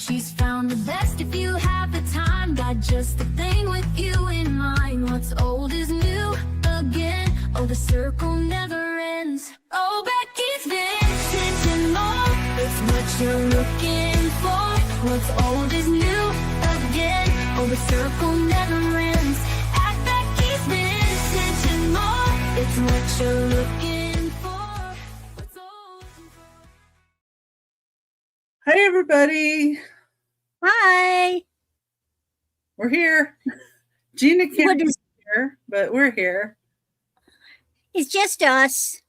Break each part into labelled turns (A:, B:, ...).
A: She's found the best if you have the time. Got just the thing with you in mind. What's old is new again. Oh, the circle never ends. Oh, Becky's vintage and more. It's what you're looking for. What's old is new again. Oh, the circle never ends. At Becky's vintage and more. It's what you're looking for. What's old and for.
B: Hi, everybody.
C: Hi.
B: We're here. Jeana can't be here, but we're here.
C: It's just us.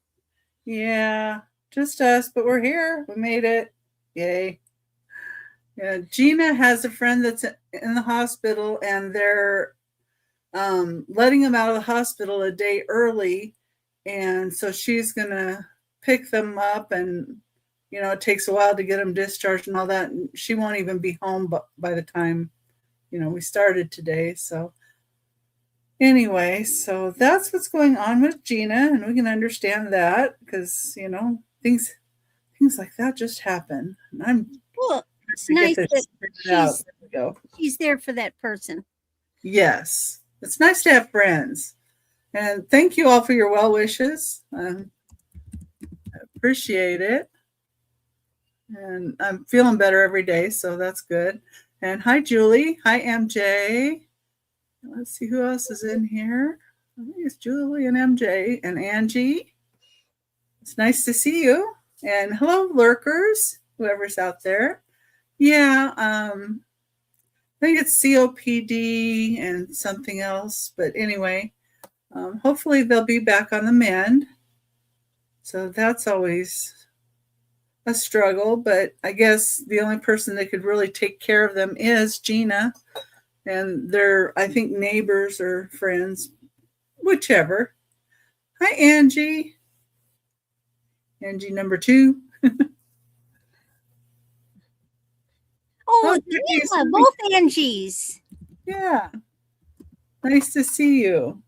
B: Yeah, just us, but we're here. We made it. Yay. Yeah, Jeana has a friend that's in the hospital, and they're letting them out of the hospital a day early. And so she's going to pick them up, and, you know, it takes a while to get them discharged and all that. And she won't even be home by the time, you know, we started today. So anyway, so that's what's going on with Jeana, and we can understand that because, you know, things like that just happen. And I'm
C: it's nice that she's there for that person.
B: Yes, it's nice to have friends. And thank you all for your well wishes. I appreciate it. And I'm feeling better every day, so that's good. And hi, Julie. Hi, MJ. Let's see who else is in here. I think it's Julie and MJ and Angie. It's nice to see you. And hello, lurkers, whoever's out there. Yeah, I think it's COPD and something else. But anyway, hopefully they'll be back on the mend. So that's always a struggle. But I guess the only person that could really take care of them is Jeana. And they're, I think, neighbors or friends, whichever. Hi, Angie. Angie number 2.
C: Oh, yeah, both Angies.
B: Yeah. Nice to see you.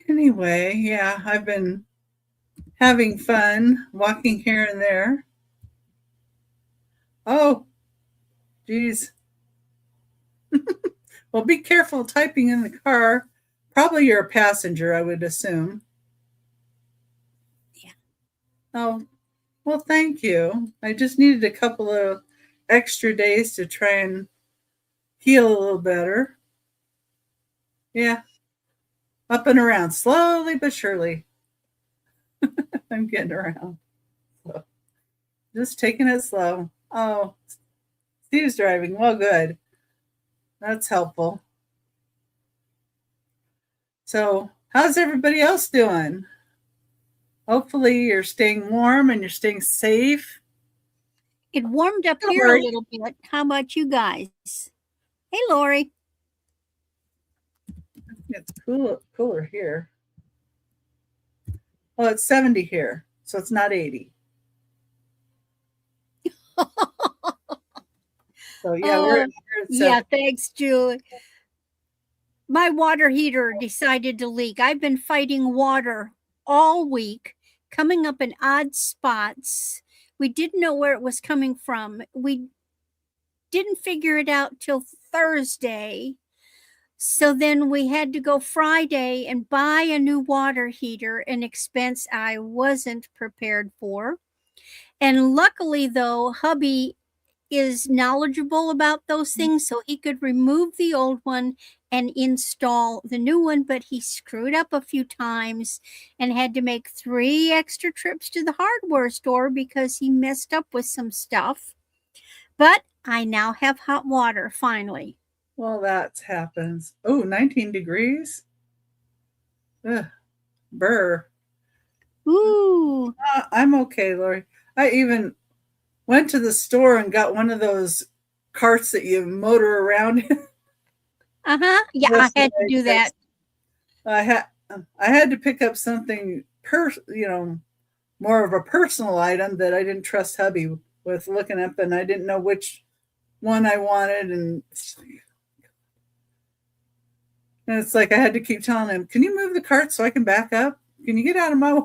B: Anyway, yeah, I've been having fun walking here and there. Oh, geez. Well, be careful typing in the car. Probably you're a passenger, I would assume.
C: Yeah.
B: Oh, well, thank you. I just needed a couple of extra days to try and heal a little better. Yeah. Up and around, slowly but surely. I'm getting around. So, just taking it slow. Oh, Steve's driving. Well, good. That's helpful. So, how's everybody else doing? Hopefully you're staying warm and you're staying safe.
C: It warmed up here a little bit. How about you guys? Hey, Lori.
B: It's cooler here. Well, it's 70 here, so it's not 80. So
C: yeah, thanks, Julie. My water heater decided to leak. I've been fighting water all week, coming up in odd spots. We didn't know where it was coming from. We didn't figure it out till Thursday. So then we had to go Friday and buy a new water heater, an expense I wasn't prepared for. And luckily, though, hubby is knowledgeable about those things, so he could remove the old one and install the new one, but he screwed up a few times and had to make 3 extra trips to the hardware store because he messed up with some stuff. But I now have hot water, finally.
B: Well, that happens. Oh, 19 degrees? Ugh, burr.
C: Ooh.
B: I'm okay, Lori. I even went to the store and got one of those carts that you motor around in.
C: Uh-huh. Yeah, I had to do that.
B: I had to pick up something more of a personal item that I didn't trust hubby with looking up, and I didn't know which one I wanted, and it's like I had to keep telling him, "Can you move the cart so I can back up? Can you get out of my way?"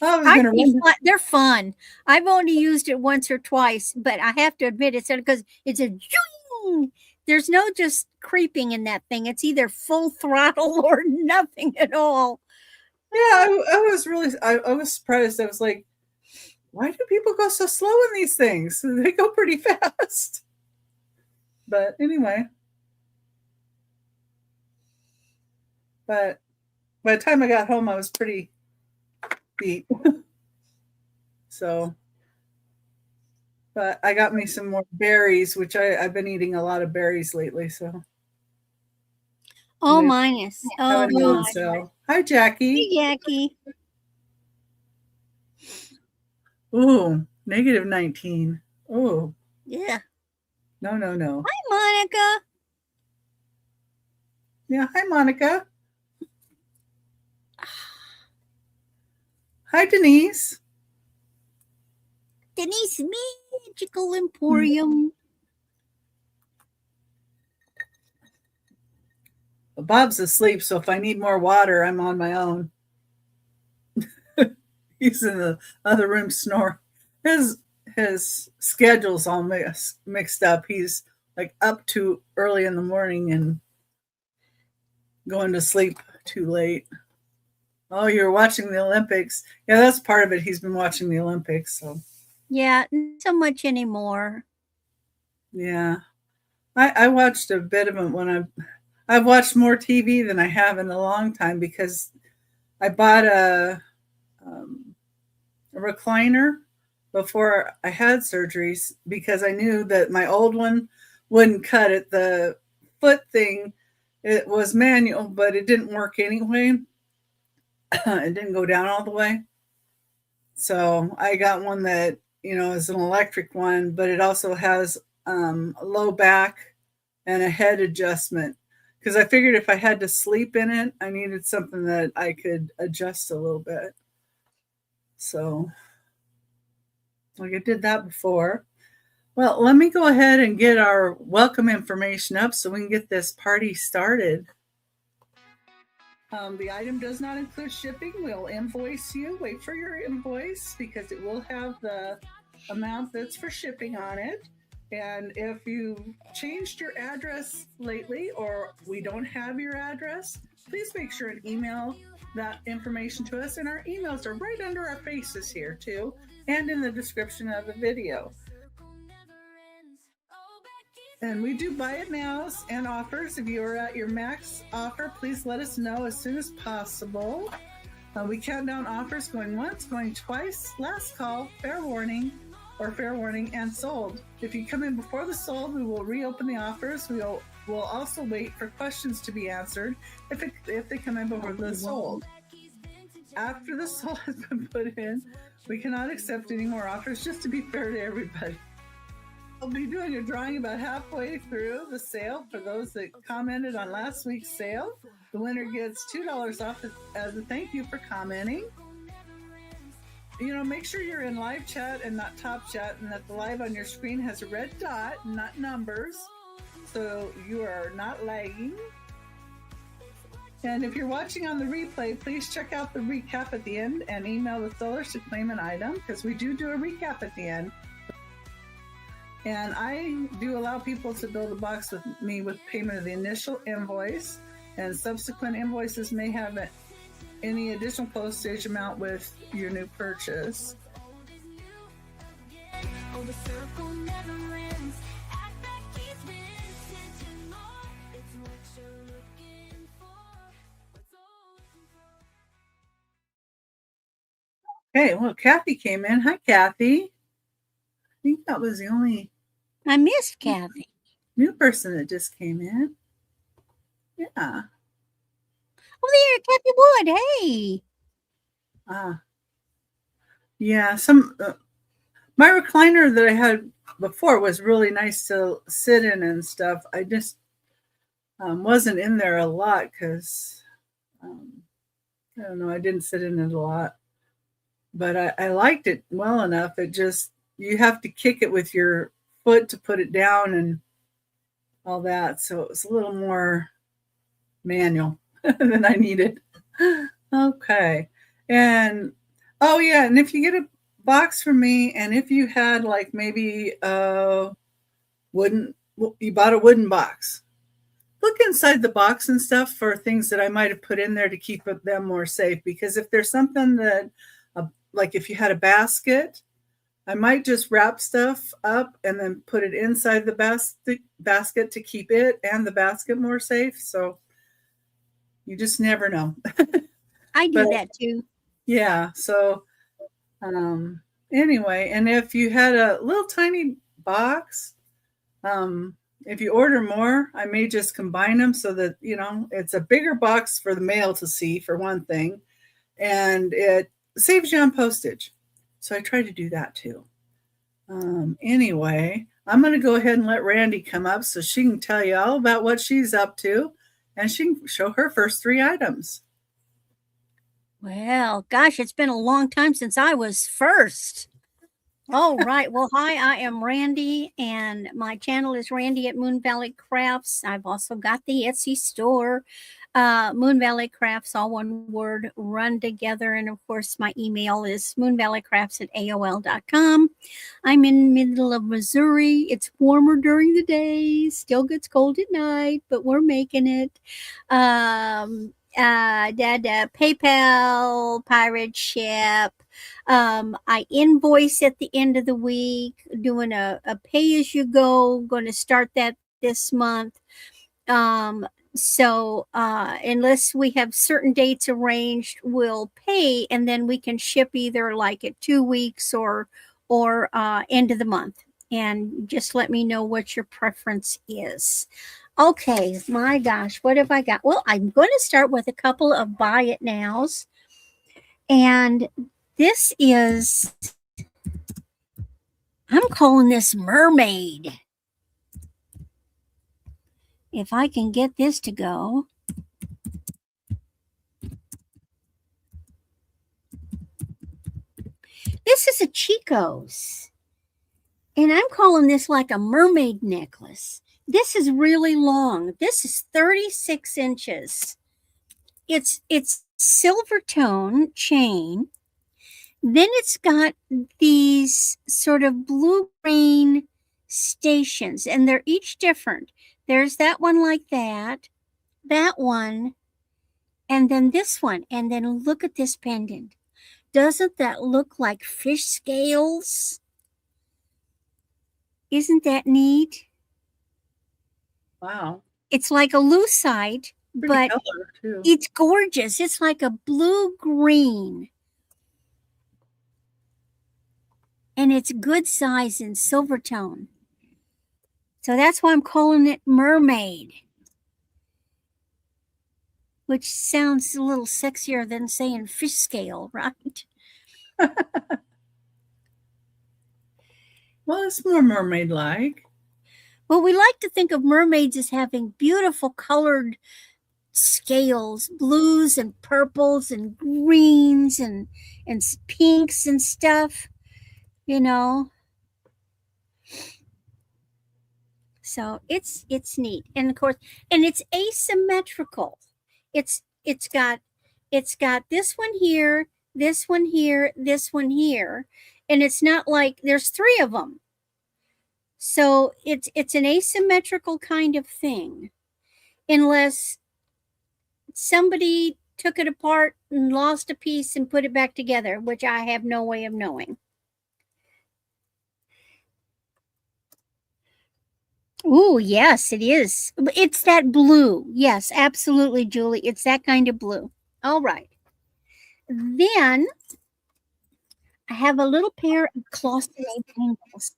B: I was going to run.
C: They're fun. I've only used it once or twice, but I have to admit it's because it's a zoom. There's no just creeping in that thing. It's either full throttle or nothing at all.
B: Yeah, I was really, I was surprised. I was like, why do people go so slow in these things? They go pretty fast. But anyway. But by the time I got home, I was pretty beat. So, but I got me some more berries, which I've been eating a lot of berries lately. So,
C: Oh, minus. Oh, God.
B: So, hi, Jackie.
C: Hey, Jackie.
B: Ooh, -19. Oh,
C: yeah.
B: No.
C: Hi, Monica.
B: Yeah, hi, Monica. Hi, Denise.
C: Denise Magical Emporium.
B: Well, Bob's asleep, so if I need more water, I'm on my own. He's in the other room snoring. His schedule's all mixed up. He's like up too early in the morning and going to sleep too late. Oh, you're watching the Olympics. Yeah, that's part of it. He's been watching the Olympics. So
C: yeah, not so much anymore.
B: Yeah. I watched a bit of it when I've watched more TV than I have in a long time because I bought a recliner before I had surgeries because I knew that my old one wouldn't cut it. The foot thing, it was manual, but it didn't work anyway. It didn't go down all the way. So I got one that, is an electric one, but it also has a low back and a head adjustment. Because I figured if I had to sleep in it, I needed something that I could adjust a little bit. So, like I did that before. Well, let me go ahead and get our welcome information up so we can get this party started. The item does not include shipping. We'll invoice you. Wait for your invoice because it will have the amount that's for shipping on it. And if you changed your address lately or we don't have your address, please make sure and email that information to us. And our emails are right under our faces here too, and in the description of the video. And we do buy it nows and offers. If you are at your max offer, please let us know as soon as possible. We count down offers going once, going twice, last call, fair warning, and sold. If you come in before the sold, we will reopen the offers. We'll also wait for questions to be answered if they come in before the sold. After the sold has been put in, we cannot accept any more offers, just to be fair to everybody. I'll be doing a drawing about halfway through the sale for those that commented on last week's sale. The winner gets $2 off as a thank you for commenting. Make sure you're in live chat and not top chat, and that the live on your screen has a red dot, not numbers, so you are not lagging. And if you're watching on the replay, please check out the recap at the end and email the sellers to claim an item, because we do a recap at the end. And I do allow people to build a box with me with payment of the initial invoice, and subsequent invoices may have any additional postage amount with your new purchase. Okay, well, Kathy came in. Hi, Kathy. I think that was the only
C: I missed Kathy.
B: New person that just came in. Yeah.
C: Oh, there, Kathy Wood. Hey.
B: Yeah. My recliner that I had before was really nice to sit in and stuff. I just wasn't in there a lot because I don't know. I didn't sit in it a lot, but I liked it well enough. It just, you have to kick it with your foot to put it down and all that. So it was a little more manual than I needed. Okay. And Oh yeah, and if you get a box from me, and if you had like maybe you bought a wooden box, look inside the box and stuff for things that I might have put in there to keep them more safe. Because if there's something that, like if you had a basket, I might just wrap stuff up and then put it inside the basket to keep it and the basket more safe. So you just never know.
C: I do that too.
B: Yeah. So anyway, and if you had a little tiny box, if you order more, I may just combine them so that, it's a bigger box for the mail to see, for one thing, and it saves you on postage. So I try to do that too. Anyway, I'm going to go ahead and let Randy come up so she can tell you all about what she's up to, and she can show her first 3 items.
C: Well, gosh, it's been a long time since I was first. All right. Well, hi, I am Randy, and my channel is RandyatMoonValleyCrafts. I've also got the Etsy store, Moon Valley Crafts, all one word, run together. And of course, my email is moonvalleycrafts@aol.com. I'm in the middle of Missouri. It's warmer during the day, still gets cold at night, but we're making it. PayPal, pirate ship. I invoice at the end of the week, doing a pay as you go. Going to start that this month. So unless we have certain dates arranged, we'll pay, and then we can ship either like at 2 weeks or end of the month. And just let me know what your preference is. Okay, my gosh, what have I got? Well, I'm going to start with a couple of buy it nows. And this is, I'm calling this mermaid. If I can get this to go. This is a Chico's. And I'm calling this like a mermaid necklace. This is really long. This is 36 inches. It's silver tone chain. Then it's got these sort of blue-green stations, and they're each different. There's that one like that one, and then this one. And then look at this pendant. Doesn't that look like fish scales? Isn't that neat?
B: Wow.
C: It's like a lucite, but
B: color too.
C: It's gorgeous. It's like a blue-green. And it's good size in silver tone. So that's why I'm calling it mermaid. Which sounds a little sexier than saying fish scale, right?
B: Well, it's more mermaid-like.
C: Well, we like to think of mermaids as having beautiful colored scales, blues and purples and greens and pinks and stuff, So it's neat. And of course, and it's asymmetrical. It's got this one here, this one here, this one here, and it's not like there's 3 of them. So it's an asymmetrical kind of thing, unless somebody took it apart and lost a piece and put it back together, which I have no way of knowing. Oh, yes, it is. It's that blue. Yes, absolutely, Julie. It's that kind of blue. All right. Then I have a little pair of cloth bangles.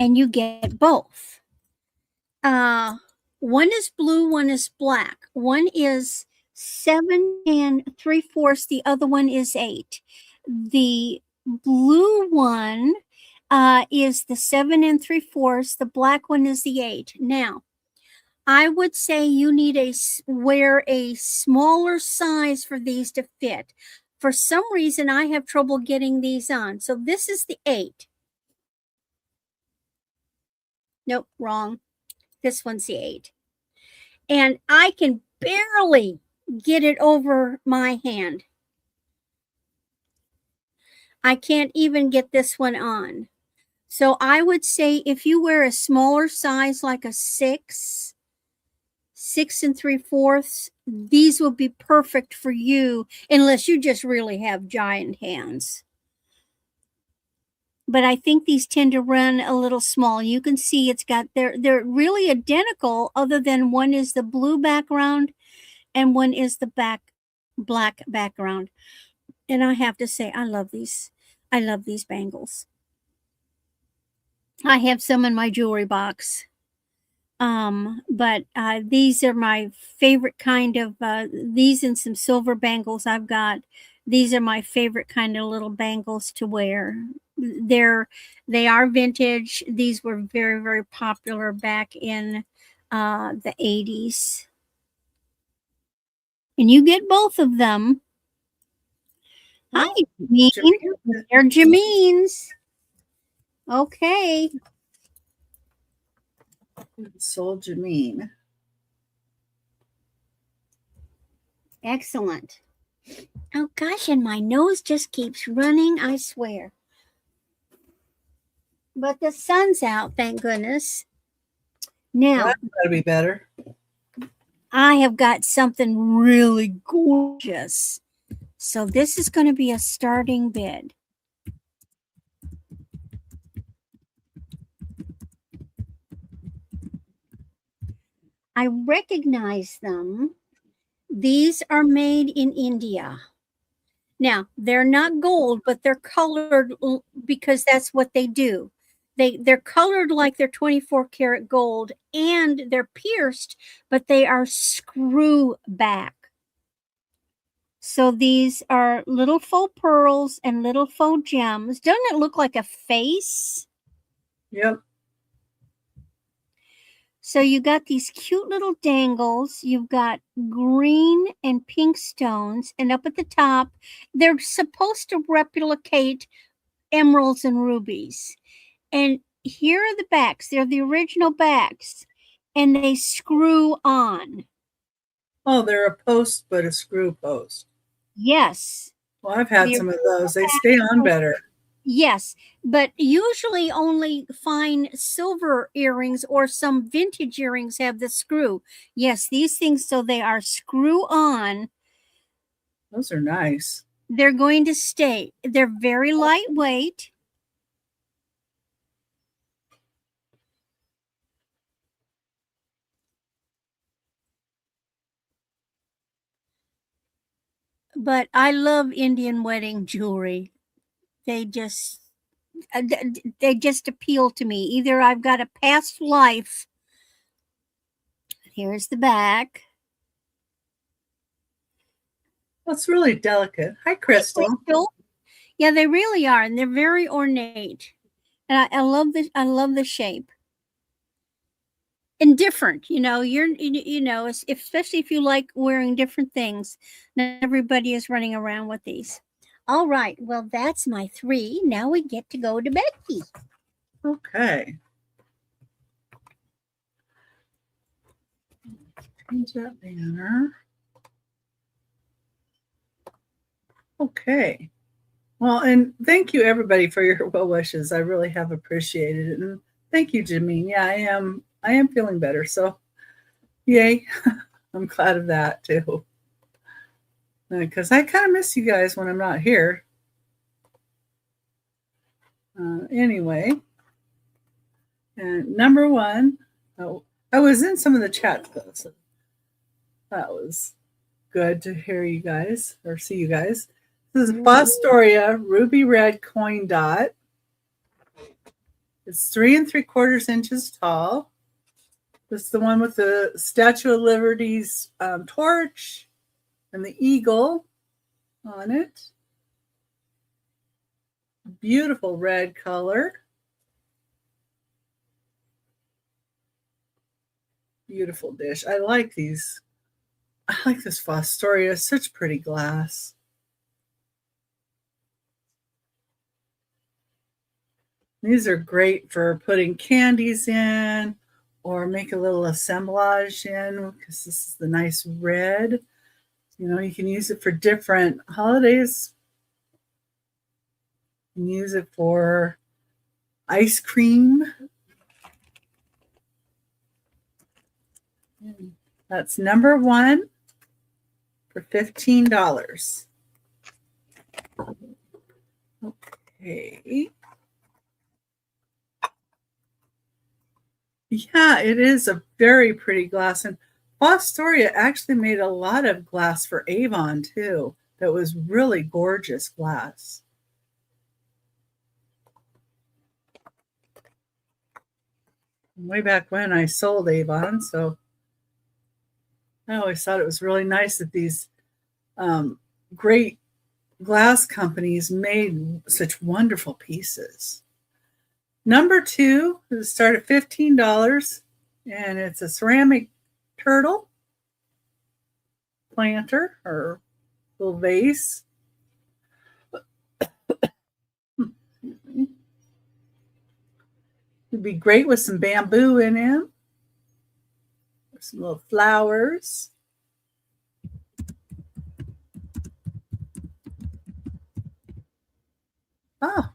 C: And you get both. One is blue, one is black. One is 7 3/4. The other one is 8. The blue one is the 7 3/4. The black one is the 8. Now, I would say you need wear a smaller size for these to fit. For some reason, I have trouble getting these on. So this is the 8. Nope, wrong. This one's the 8. and I can barely get it over my hand. I can't even get this one on. So I would say if you wear a smaller size, like a 6 3/4, these will be perfect for you, unless you just really have giant hands. But I think these tend to run a little small. You can see they're really identical, other than one is the blue background and one is the black background. And I have to say, I love these. I love these bangles. I have some in my jewelry box. But these are my favorite kind of, these and some silver bangles I've got. These are my favorite kind of little bangles to wear. They are vintage. These were very, very popular back in the 80s. And you get both of them. Hi, Jameen. They're Jameen's. Okay.
B: Soul Jeanine.
C: Excellent. Oh gosh, and my nose just keeps running, I swear. But the sun's out, thank goodness. Now,
B: Well, that's gotta be better.
C: I have got something really gorgeous. So this is going to be a starting bid. I recognize them. These are made in India. Now, they're not gold, but they're colored because that's what they do. They're colored like they're 24 karat gold, and they're pierced, but they are screw back. So these are little faux pearls and little faux gems. Doesn't it look like a face?
B: Yep.
C: So you got these cute little dangles. You've got green and pink stones. And up at the top, they're supposed to replicate emeralds and rubies. And here are the backs. They're the original backs. And they screw on.
B: Oh, they're a post, but a screw post.
C: Yes.
B: Well, I've had some of those. They stay on better.
C: Yes, but usually only fine silver earrings or some vintage earrings have the screw. Yes, these things, so they are screw on.
B: Those are nice.
C: They're going to stay. They're very lightweight. But I love Indian wedding jewelry. They just appeal to me. Either I've got a past life. Here's the back.
B: That's really delicate. Hi, Crystal.
C: Yeah, they really are, and they're very ornate. And I love the shape. And different, you know, especially if you like wearing different things. Not everybody is running around with these. All right, well, that's my 3. Now we get to go to Becky.
B: Okay. Change that banner. Okay. Well, and thank you everybody for your well wishes. I really have appreciated it. And thank you, Jeanine. Yeah, I am feeling better. So yay. I'm glad of that too. Because I kind of miss you guys when I'm not here. Anyway, and number 1, I was in some of the chats though, so that was good to hear you guys or see you guys. This is Fostoria Ruby Red Coin Dot. It's 3 3/4 inches tall. This is the one with the Statue of Liberty's torch and the eagle on it. Beautiful red color. Beautiful dish. I like these. I like this Fostoria. Such pretty glass. These are great for putting candies in or make a little assemblage in, because this is the nice red. You know, you can use it for different holidays. You can use it for ice cream. That's number 1 for $15. Okay. Yeah, it is a very pretty glass. And Fostoria actually made a lot of glass for Avon too. That was really gorgeous glass. Way back when I sold Avon, so I always thought it was really nice that these great glass companies made such wonderful pieces. Number 2 is start at $15, and it's a ceramic turtle planter or little vase. It'd be great with some bamboo in it. Some little flowers. Oh,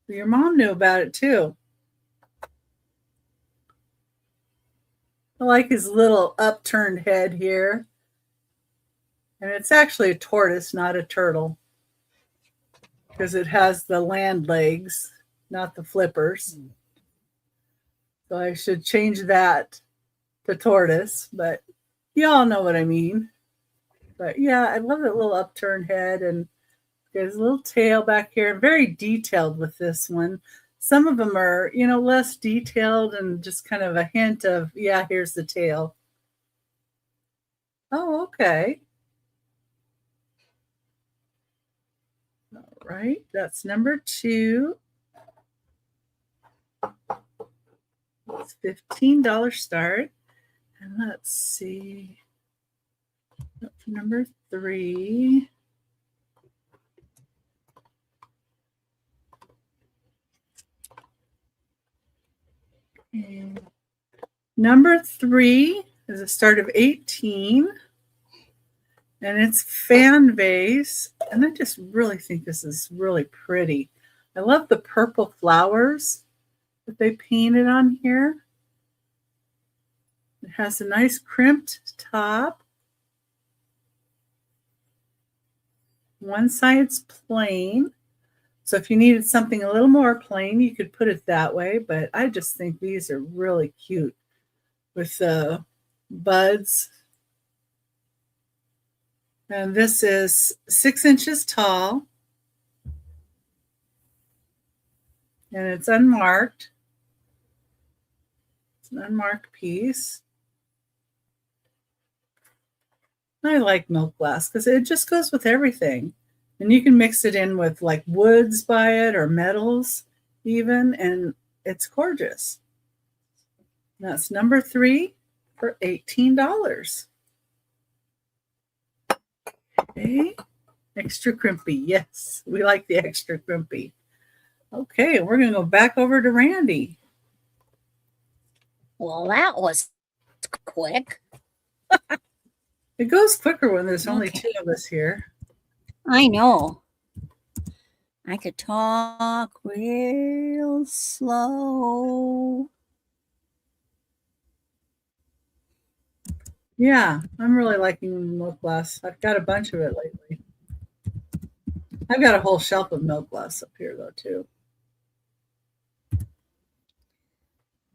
B: your mom knew about it too. I like his little upturned head here. And it's actually a tortoise, not a turtle, because it has the land legs, not the flippers. So I should change that to tortoise, but you all know what I mean. But yeah, I love that little upturned head, and there's a little tail back here. Very detailed with this one. Some of them are, you know, less detailed and just kind of a hint of, yeah, here's the tail. Oh, okay. All right, that's number 2. It's $15 start. And let's see. Number 3. Okay. Number 3 is a start of 18. And it's fan vase. And I just really think this is really pretty. I love the purple flowers that they painted on here. It has a nice crimped top. One side's plain. So if you needed something a little more plain, you could put it that way. But I just think these are really cute with the buds. And this is 6 inches tall. And it's unmarked. It's an unmarked piece. I like milk glass because it just goes with everything. And you can mix it in with like woods by it or metals even, and it's gorgeous. That's number 3 for $18. Okay, extra crimpy. Yes, we like the extra crimpy. Okay, we're going to go back over to Randy.
C: Well, that was quick.
B: It goes quicker when there's only 2 of us here.
C: I know. I could talk real slow.
B: Yeah, I'm really liking milk glass. I've got a bunch of it lately. I've got a whole shelf of milk glass up here, though, too.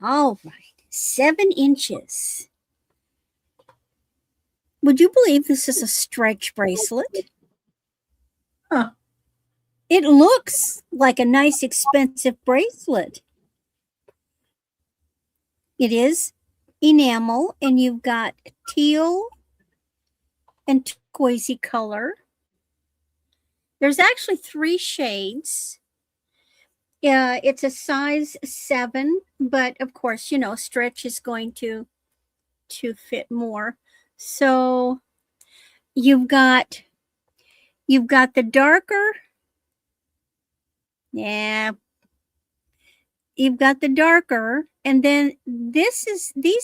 C: All right, 7 inches. Would you believe this is a stretch bracelet?
B: Huh.
C: It looks like a nice, expensive bracelet. It is enamel, and you've got teal and turquoise color. There's actually 3 shades. It's a size 7, but of course, you know, stretch is going to fit more. So you've got the darker. Yeah. you've got the darker, and then these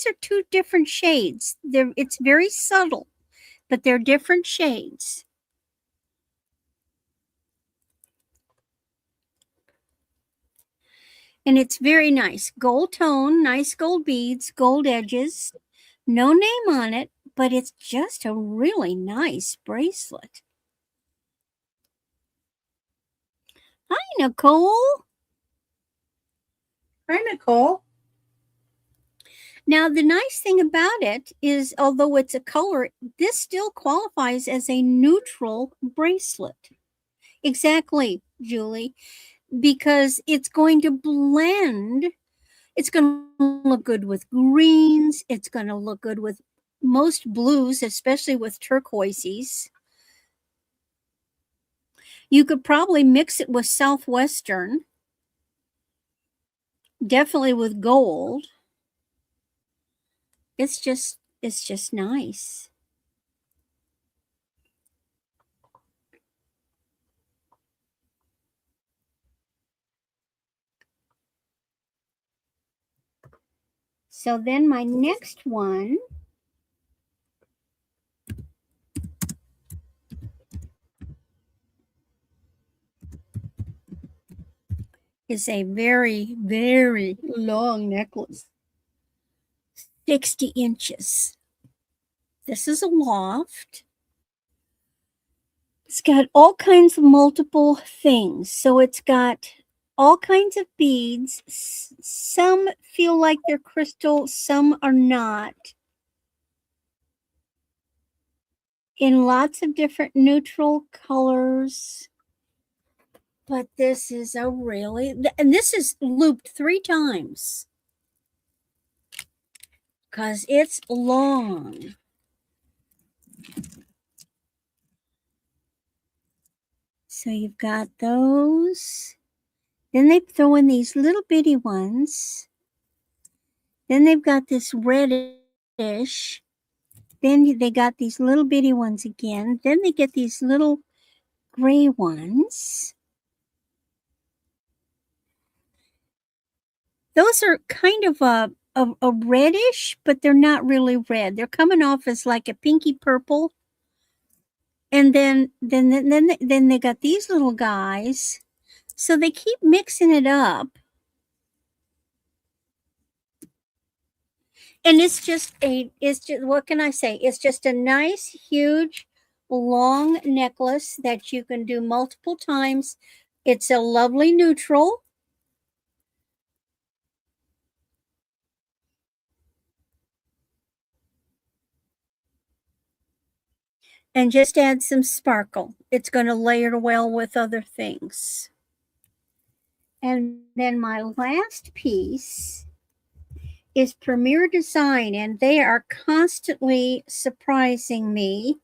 C: are two different shades. It's very subtle, but they're different shades. And it's very nice. Gold tone, nice gold beads, gold edges. No name on it, but it's just a really nice bracelet. Hi, Nicole.
B: Hi, Nicole.
C: Now, the nice thing about it is, although it's a color, this still qualifies as a neutral bracelet. Exactly, Julie, because it's going to blend. It's going to look good with greens. It's going to look good with most blues, especially with turquoises. You could probably mix it with Southwestern, definitely with gold. It's just nice. So then my next one is a very, very long necklace. 60 inches. This is a loft. It's got all kinds of multiple things. So it's got all kinds of beads. Some feel like they're crystal, some are not. In lots of different neutral colors. But this is a really, and this is looped 3 times. Because it's long. So you've got those. Then they throw in these little bitty ones. Then they've got this reddish. Then they got these little bitty ones again. Then they get these little gray ones. Those are kind of a reddish, but they're not really red. They're coming off as like a pinky purple. And then they got these little guys. So they keep mixing it up. And it's just what can I say? It's just a nice, huge, long necklace that you can do multiple times. It's a lovely neutral. And just add some sparkle. It's going to layer well with other things. And then my last piece is Premier Design, and they are constantly surprising me.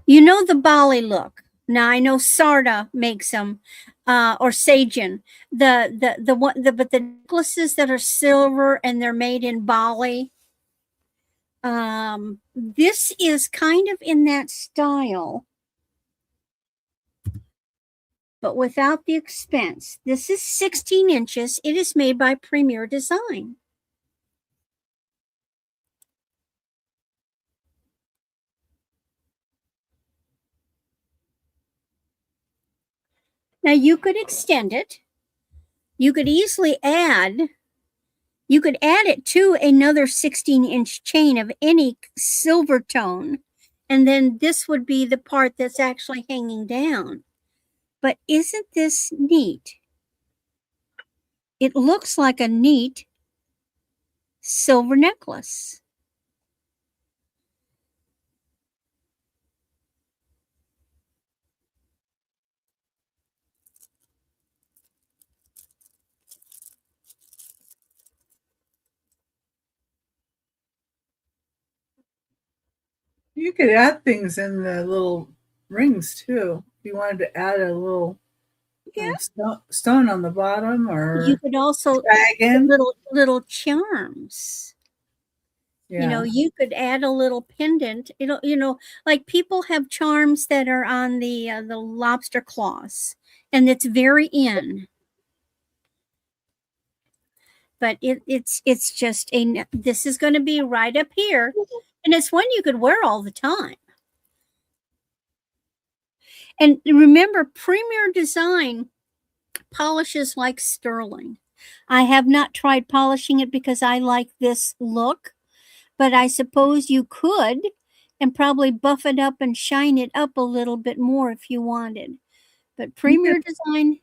C: You know the Bali look. Now I know Sarda makes them, or Sajan. But the necklaces that are silver and they're made in Bali. This is kind of in that style, but without the expense. This is 16 inches. It is made by Premier Design. Now you could extend it. You could easily add, it to another 16-inch chain of any silver tone. And then this would be the part that's actually hanging down. But isn't this neat? It looks like a neat silver necklace.
B: You could add things in the little rings too. If you wanted to add a little stone on the bottom, or
C: you could also
B: dragon.
C: little charms. You know,
B: Yeah.
C: you could add a little pendant. Like people have charms that are on the lobster claws, and it's very in. But it's just this is going to be right up here, and it's one you could wear all the time. And remember, Premier Design polishes like sterling. I have not tried polishing it because I like this look, but I suppose you could and probably buff it up and shine it up a little bit more if you wanted. But Premier Design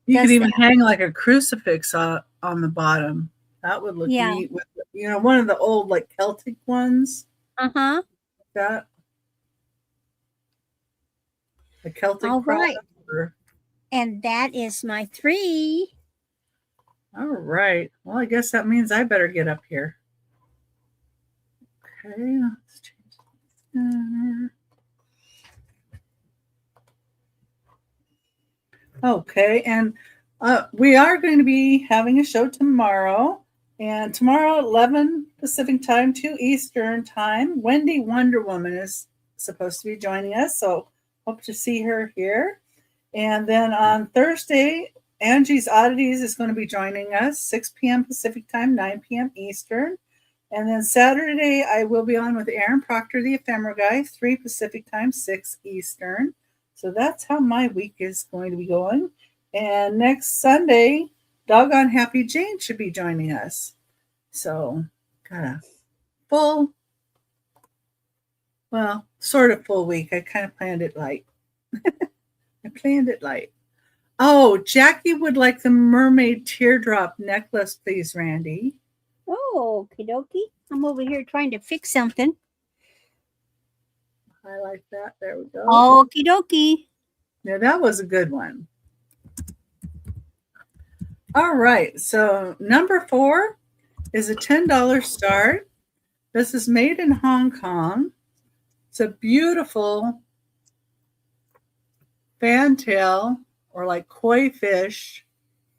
B: You could
C: does
B: even
C: that.
B: hang like a crucifix on the bottom. That would look
C: Yeah.
B: neat with, one of the old like Celtic ones.
C: Uh-huh.
B: That the Celtic
C: All
B: cross.
C: right. And that is my 3.
B: All right. Well, I guess that means I better get up here. Okay, let's change that. Okay, and we are going to be having a show tomorrow. And tomorrow, 11 Pacific time, 2 Eastern time, Wendy Wonder Woman is supposed to be joining us. So hope to see her here. And then on Thursday, Angie's Oddities is going to be joining us, 6 p.m. Pacific time, 9 p.m. Eastern. And then Saturday, I will be on with Aaron Proctor, the Ephemera Guy, 3 Pacific time, 6 Eastern. So that's how my week is going to be going. And next Sunday, Doggone Happy Jane should be joining us. So got a full, well, sort of full week. I kind of planned it light. Oh, Jackie would like the mermaid teardrop necklace, please, Randy.
C: Oh, okie dokie. I'm over here trying to fix something.
B: Highlight that. There we go.
C: Okie dokie.
B: Yeah, that was a good one. All right. So number 4 is a $10 start. This is made in Hong Kong. It's a beautiful fantail or like koi fish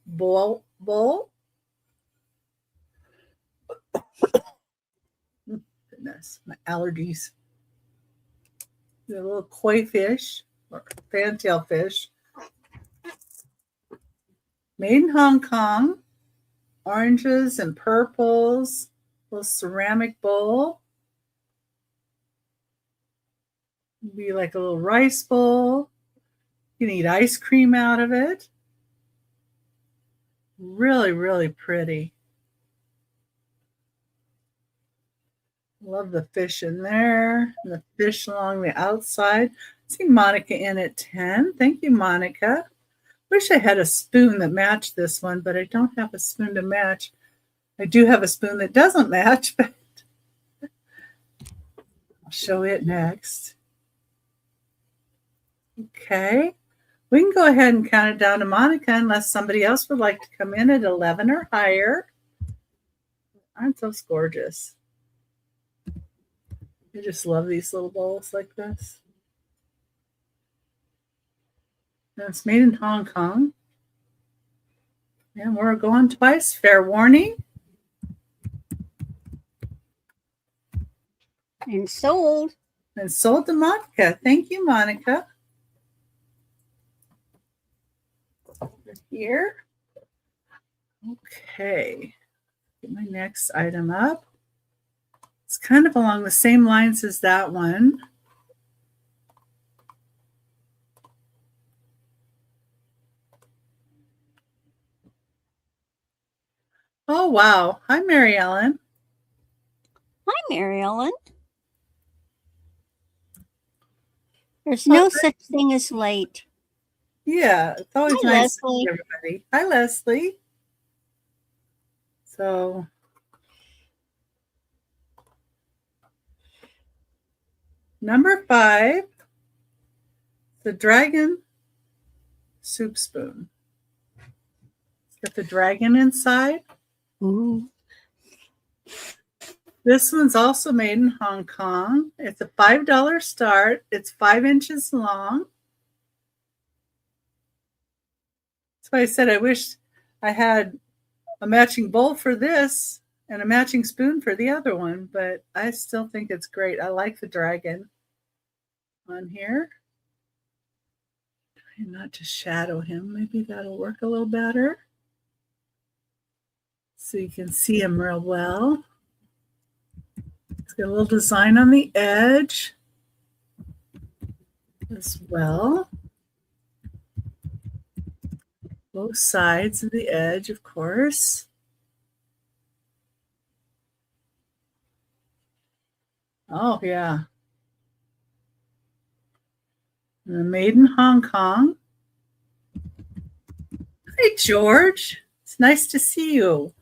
B: bowl. Goodness, my allergies. The little koi fish or fantail fish. Made in Hong Kong. Oranges and purples. Little ceramic bowl. Be like a little rice bowl. You can eat ice cream out of it. Really, really pretty. Love the fish in there and the fish along the outside. See Monica in at 10. Thank you, Monica. Wish I had a spoon that matched this one, but I don't have a spoon to match. I do have a spoon that doesn't match, but I'll show it next. Okay. We can go ahead and count it down to Monica unless somebody else would like to come in at 11 or higher. Aren't those gorgeous? I just love these little bowls like this. And it's made in Hong Kong. And we're going twice. Fair warning.
C: And sold.
B: And sold to Monica. Thank you, Monica. Over here. Okay. Get my next item up. It's kind of along the same lines as that one. Oh, wow. Hi, Mary Ellen.
C: Hi, Mary Ellen. There's no such thing as late.
B: Yeah, it's always
C: Hi,
B: nice to
C: Leslie.
B: see everybody. Hi, Leslie. So, number 5, the dragon soup spoon. It's got the dragon inside.
C: Ooh.
B: This one's also made in Hong Kong. It's a $5 start. It's 5 inches long. That's why I said I wish I had a matching bowl for this and a matching spoon for the other one, but I still think it's great. I like the dragon on here. Try not to shadow him. Maybe that'll work a little better, so you can see him real well. It's got a little design on the edge as well. Both sides of the edge, of course. Oh, yeah. Made in Hong Kong. Hi, George. It's nice to see you.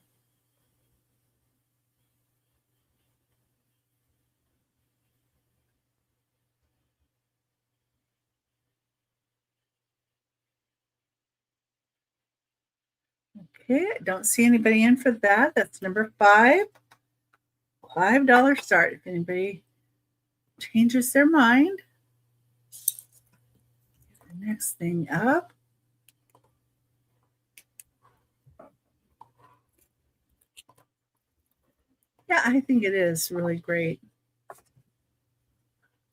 B: Okay, I don't see anybody in for that. That's number 5. $5 start. If anybody changes their mind. The next thing up. Yeah, I think it is really great.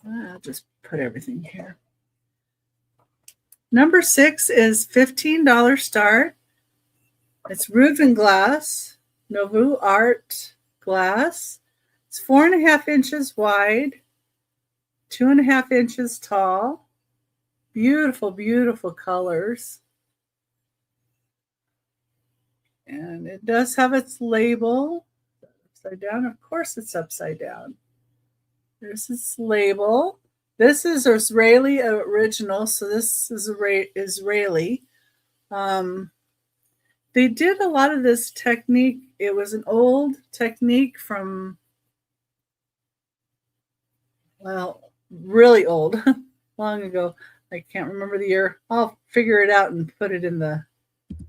B: I'll just put everything here. Number 6 is $15 start. It's Reuven glass, Nouveau Art glass. It's 4.5 inches wide, 2.5 inches tall. Beautiful, beautiful colors. And it does have its label. Upside down. Of course it's upside down. There's its label. This is Israeli original, so this is Israeli. They did a lot of this technique. It was an old technique from, well, really old, long ago. I can't remember the year. I'll figure it out and put it in the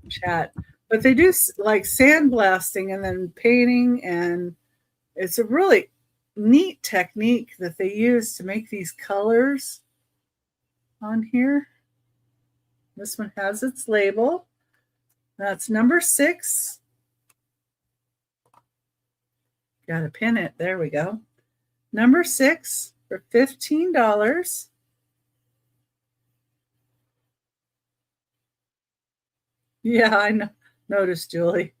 B: chat. But they do like sandblasting and then painting, and it's a really neat technique that they use to make these colors on here. This one has its label. That's number 6. Got to pin it. There we go. Number 6 for $15. Yeah, I noticed, Julie.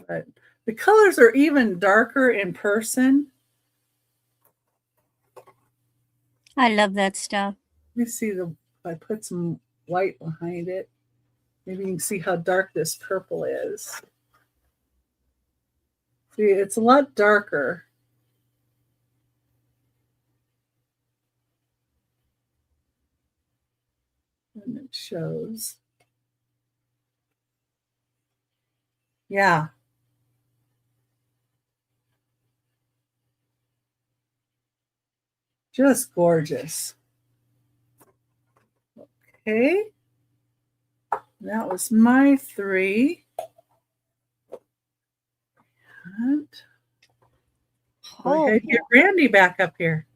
B: But the colors are even darker in person.
C: I love that stuff.
B: Let me see if I put some white behind it. Maybe you can see how dark this purple is. See, it's a lot darker. And it shows. Yeah. Just gorgeous. Okay. That was my 3. And go ahead, get Randy back up here.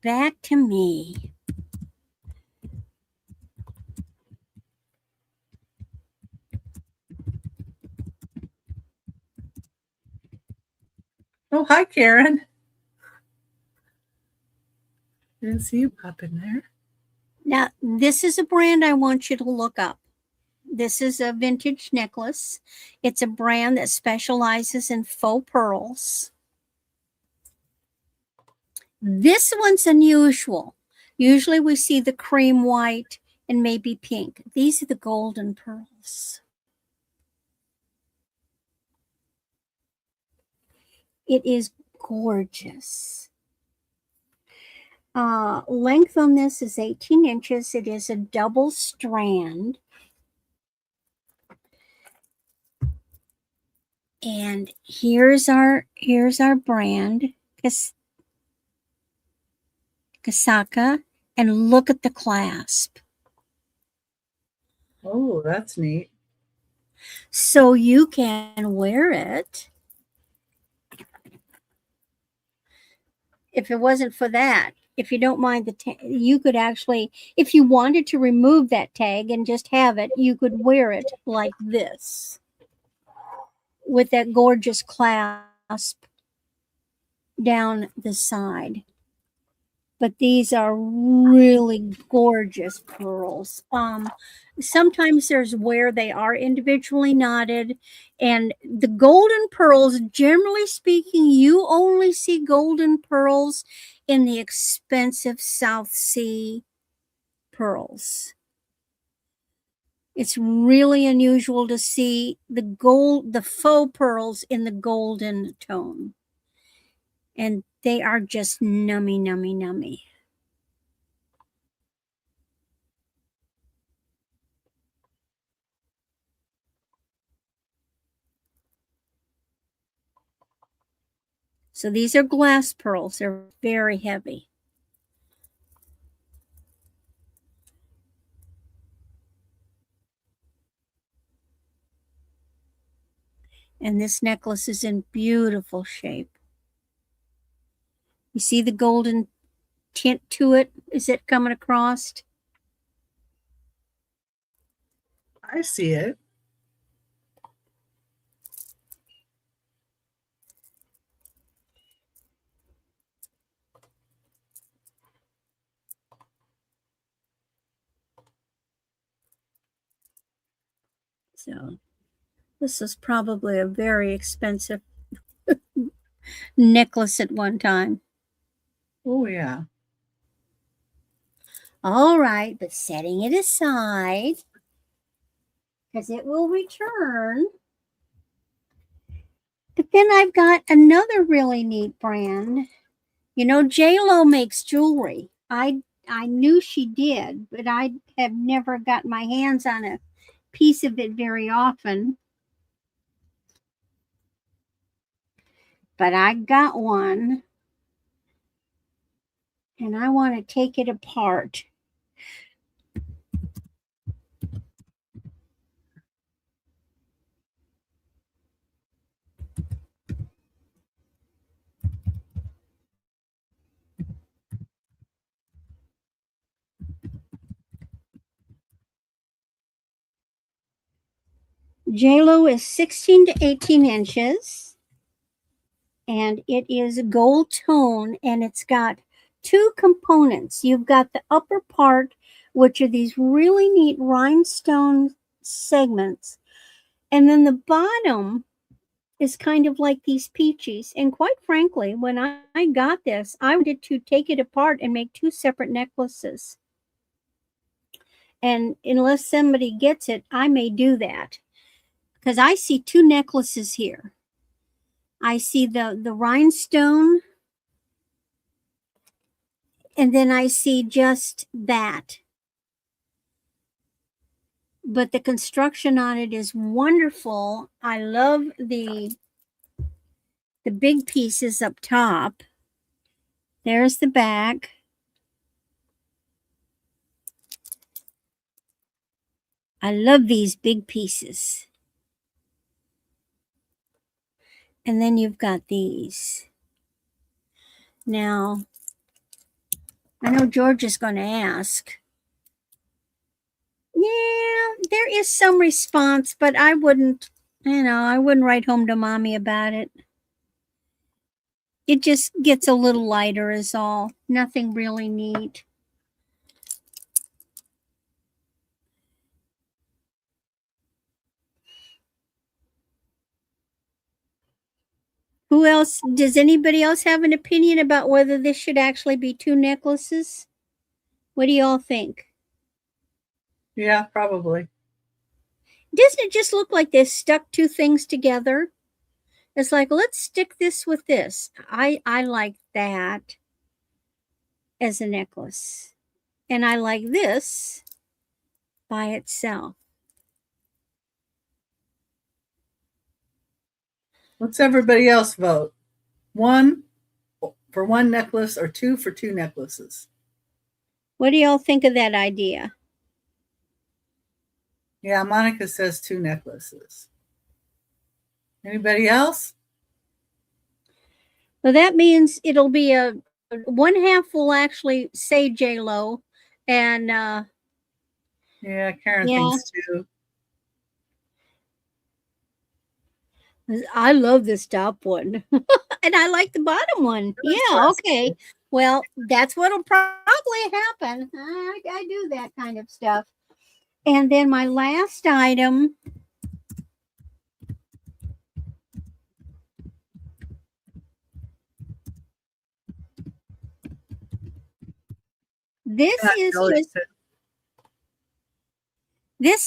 C: Back to me.
B: Oh, hi, Karen. Didn't see you pop in there.
C: Now, this is a brand I want you to look up. This is a vintage necklace. It's a brand that specializes in faux pearls. This one's unusual. Usually we see the cream white and maybe pink. These are the golden pearls. It is gorgeous. Length on this is 18 inches. It is a double strand. And here's our brand, Kasaka, and look at the clasp.
B: Oh, that's neat.
C: So you can wear it. If it wasn't for that, if you don't mind the tag, you could actually, if you wanted to remove that tag and just have it, you could wear it like this with that gorgeous clasp down the side. But these are really gorgeous pearls. Sometimes there's where they are individually knotted, and the golden pearls, generally speaking, you only see golden pearls in the expensive South Sea pearls. It's really unusual to see the faux pearls in the golden tone. And they are just nummy, nummy, nummy. So these are glass pearls. They're very heavy. And this necklace is in beautiful shape. You see the golden tint to it? Is it coming across?
B: I see it.
C: So this is probably a very expensive necklace at one time.
B: Oh, yeah.
C: All right, but setting it aside because it will return. But then I've got another really neat brand. You know, J-Lo makes jewelry. I knew she did, but I have never got my hands on a piece of it very often. But I got one, and I want to take it apart. J-Lo is 16 to 18 inches, and it is a gold tone, and it's got two components. You've got the upper part, which are these really neat rhinestone segments, and then the bottom is kind of like these peaches. And quite frankly, when I got this, I wanted to take it apart and make two separate necklaces. And unless somebody gets it, I may do that. Because I see two necklaces here. I see the rhinestone, and then I see just that. But the construction on it is wonderful. I love the big pieces up top. There's the back. I love these big pieces. And then you've got these. Now, I know George is going to ask. Yeah, there is some response, but I wouldn't, I wouldn't write home to mommy about it. It just gets a little lighter is all. Nothing really neat. Who else? Does anybody else have an opinion about whether this should actually be two necklaces? What do y'all think?
B: Yeah, probably.
C: Doesn't it just look like they stuck two things together? It's like, let's stick this with this. I like that as a necklace. And I like this by itself.
B: What's everybody else vote? One for one necklace or two for two necklaces?
C: What do y'all think of that idea?
B: Yeah, Monica says two necklaces. Anybody else?
C: Well, that means it'll be a one half will actually say J-Lo, and
B: Yeah, Karen
C: yeah,
B: thinks too.
C: I love this top one, and I like the bottom one. Yeah, okay. Well, that's what'll probably happen. I do that kind of stuff. And then my last item. This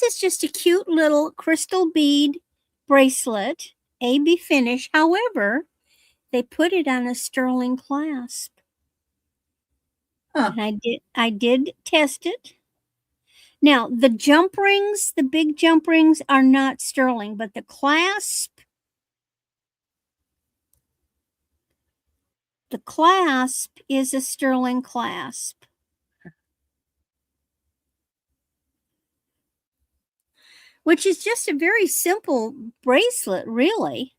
C: is just a cute little crystal bead bracelet, AB finish. However, they put it on a sterling clasp.
B: Huh.
C: And I did test it. Now, the jump rings, the big jump rings are not sterling, but the clasp is a sterling clasp. Which is just a very simple bracelet, really.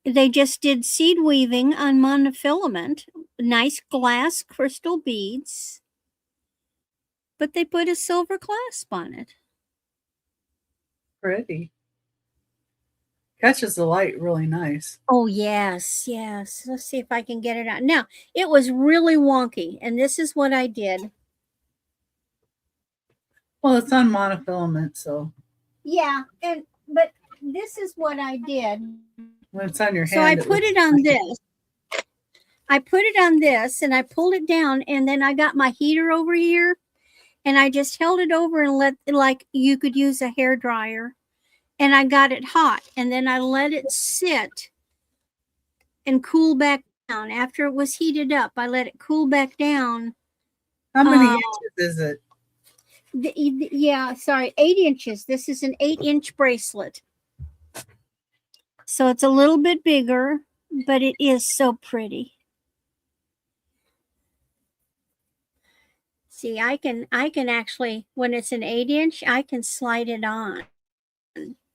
C: They just did seed weaving on monofilament, nice glass crystal beads, but they put a silver clasp on it.
B: Pretty. Catches the light really nice.
C: Oh, yes, yes. Let's see if I can get it out. Now, it was really wonky, and this is what I did.
B: Well, it's on monofilament, so.
C: Yeah, but this is what I did.
B: When it's on your hand.
C: So I put it on this. I put it on this, and I pulled it down, and then I got my heater over here, and I just held it over and let, like you could use a hair dryer, and I got it hot, and then I let it sit and cool back down. After it was heated up, I let it cool back down.
B: How many inches is it?
C: 8 inches. This is an 8-inch bracelet. So it's a little bit bigger, but it is so pretty. See, I can actually, when it's an 8-inch, I can slide it on. And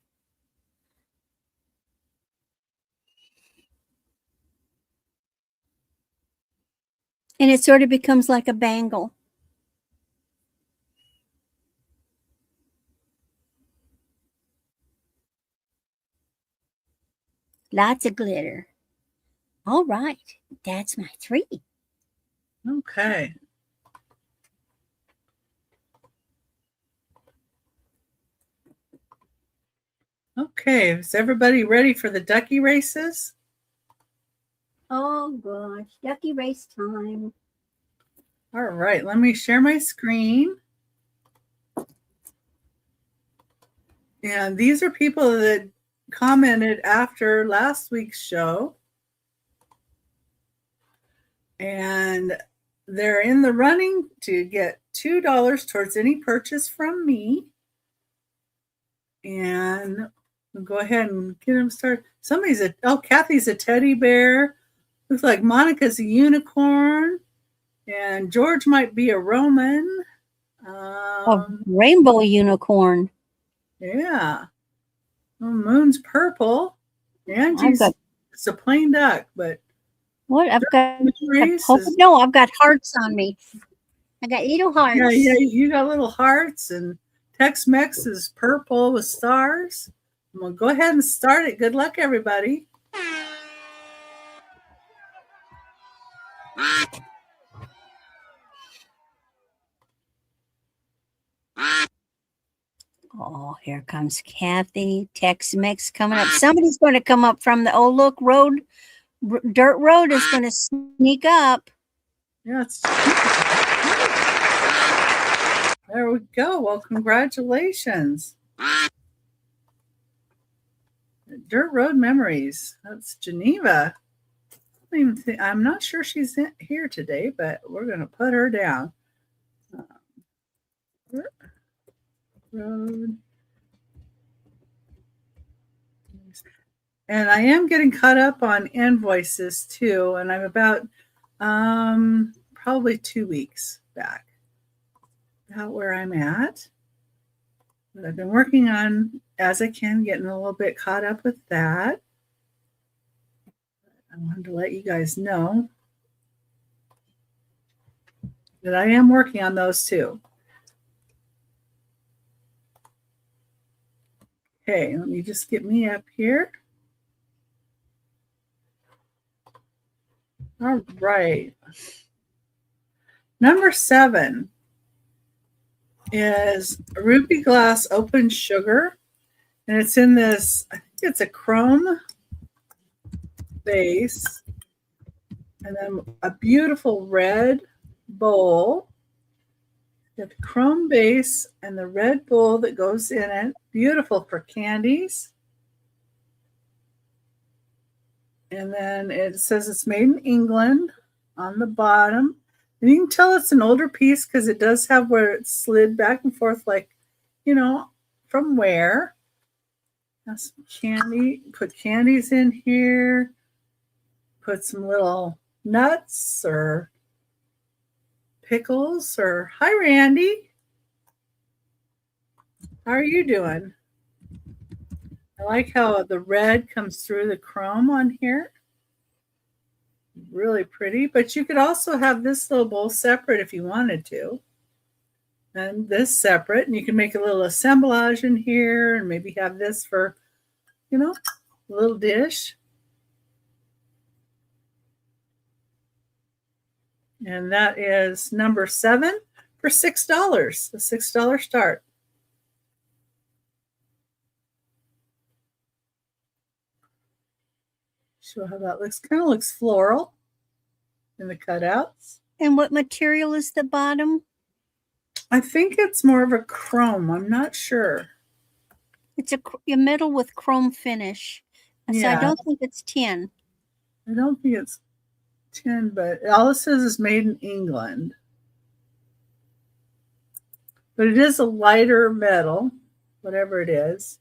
C: it sort of becomes like a bangle. Lots of glitter. All right, that's my 3.
B: Okay. Okay, is everybody ready for the ducky races?
C: Oh gosh, ducky race time.
B: All right, let me share my screen. And these are people that commented after last week's show. And they're in the running to get $2 towards any purchase from me. And we'll go ahead and get them started. Kathy's a teddy bear. Looks like Monica's a unicorn. And George might be a Roman.
C: A rainbow unicorn.
B: Yeah. Well, Moon's purple. Angie's it's a plain duck, but
C: what? I've got hearts on me. I got little hearts.
B: Yeah, you got little hearts, and Tex-Mex is purple with stars. We'll go ahead and start it. Good luck, everybody.
C: Oh, here comes Kathy. Tex-Mex coming up. Somebody's going to come up from the Look Road. Dirt Road is going to sneak up.
B: Yeah, there we go. Well, congratulations. Dirt Road Memories. That's Geneva. I'm not sure she's here today, but we're going to put her down. Road. And I am getting caught up on invoices too, and I'm about probably 2 weeks back about where I'm at. But I've been working on, as I can, getting a little bit caught up with that. I wanted to let you guys know that I am working on those too. Okay, let me just get me up here. All right. Number 7 is Ruby Glass Open Sugar. And it's in this, I think it's a chrome base. And then a beautiful red bowl. You have the chrome base and the red bowl that goes in it. Beautiful for candies. And then it says it's made in England on the bottom. And you can tell it's an older piece because it does have where it's slid back and forth, like, you know, from where. Have some candy. Put candies in here. Put some little nuts or pickles or hi Randy. How are you doing? I like how the red comes through the chrome on here. Really pretty, but you could also have this little bowl separate if you wanted to. And this separate, and you can make a little assemblage in here and maybe have this for, you know, a little dish. And that is number 7 for $6, a $6 start. Show how that looks. Kind of looks floral in the cutouts.
C: And what material is the bottom?
B: I think it's more of a chrome. I'm not sure.
C: It's a metal with chrome finish. So
B: Yeah.
C: I don't think it's tin.
B: I don't think it's tin, but all it says is made in England. But it is a lighter metal, whatever it is.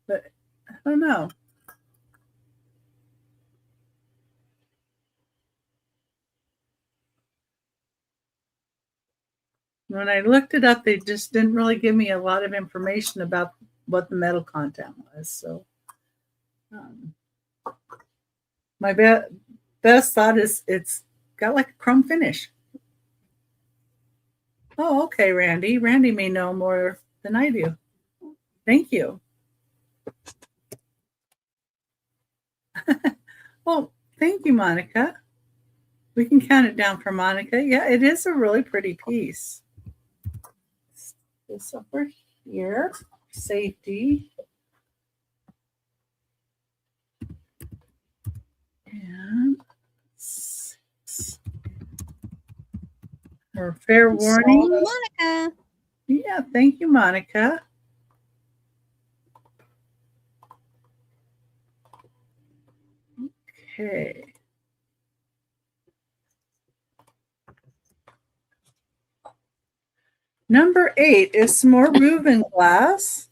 B: But I don't know. When I looked it up, they just didn't really give me a lot of information about what the metal content was. So my best thought is it's got like a chrome finish. Oh, okay, Randy. Randy may know more than I do. Thank you. Well, thank you, Monica. We can count it down for Monica. Yeah, it is a really pretty piece. This over here, safety. And 6. Or fair warning.
C: Monica.
B: Yeah, thank you, Monica. Okay. Number 8 is some more Reuben glass.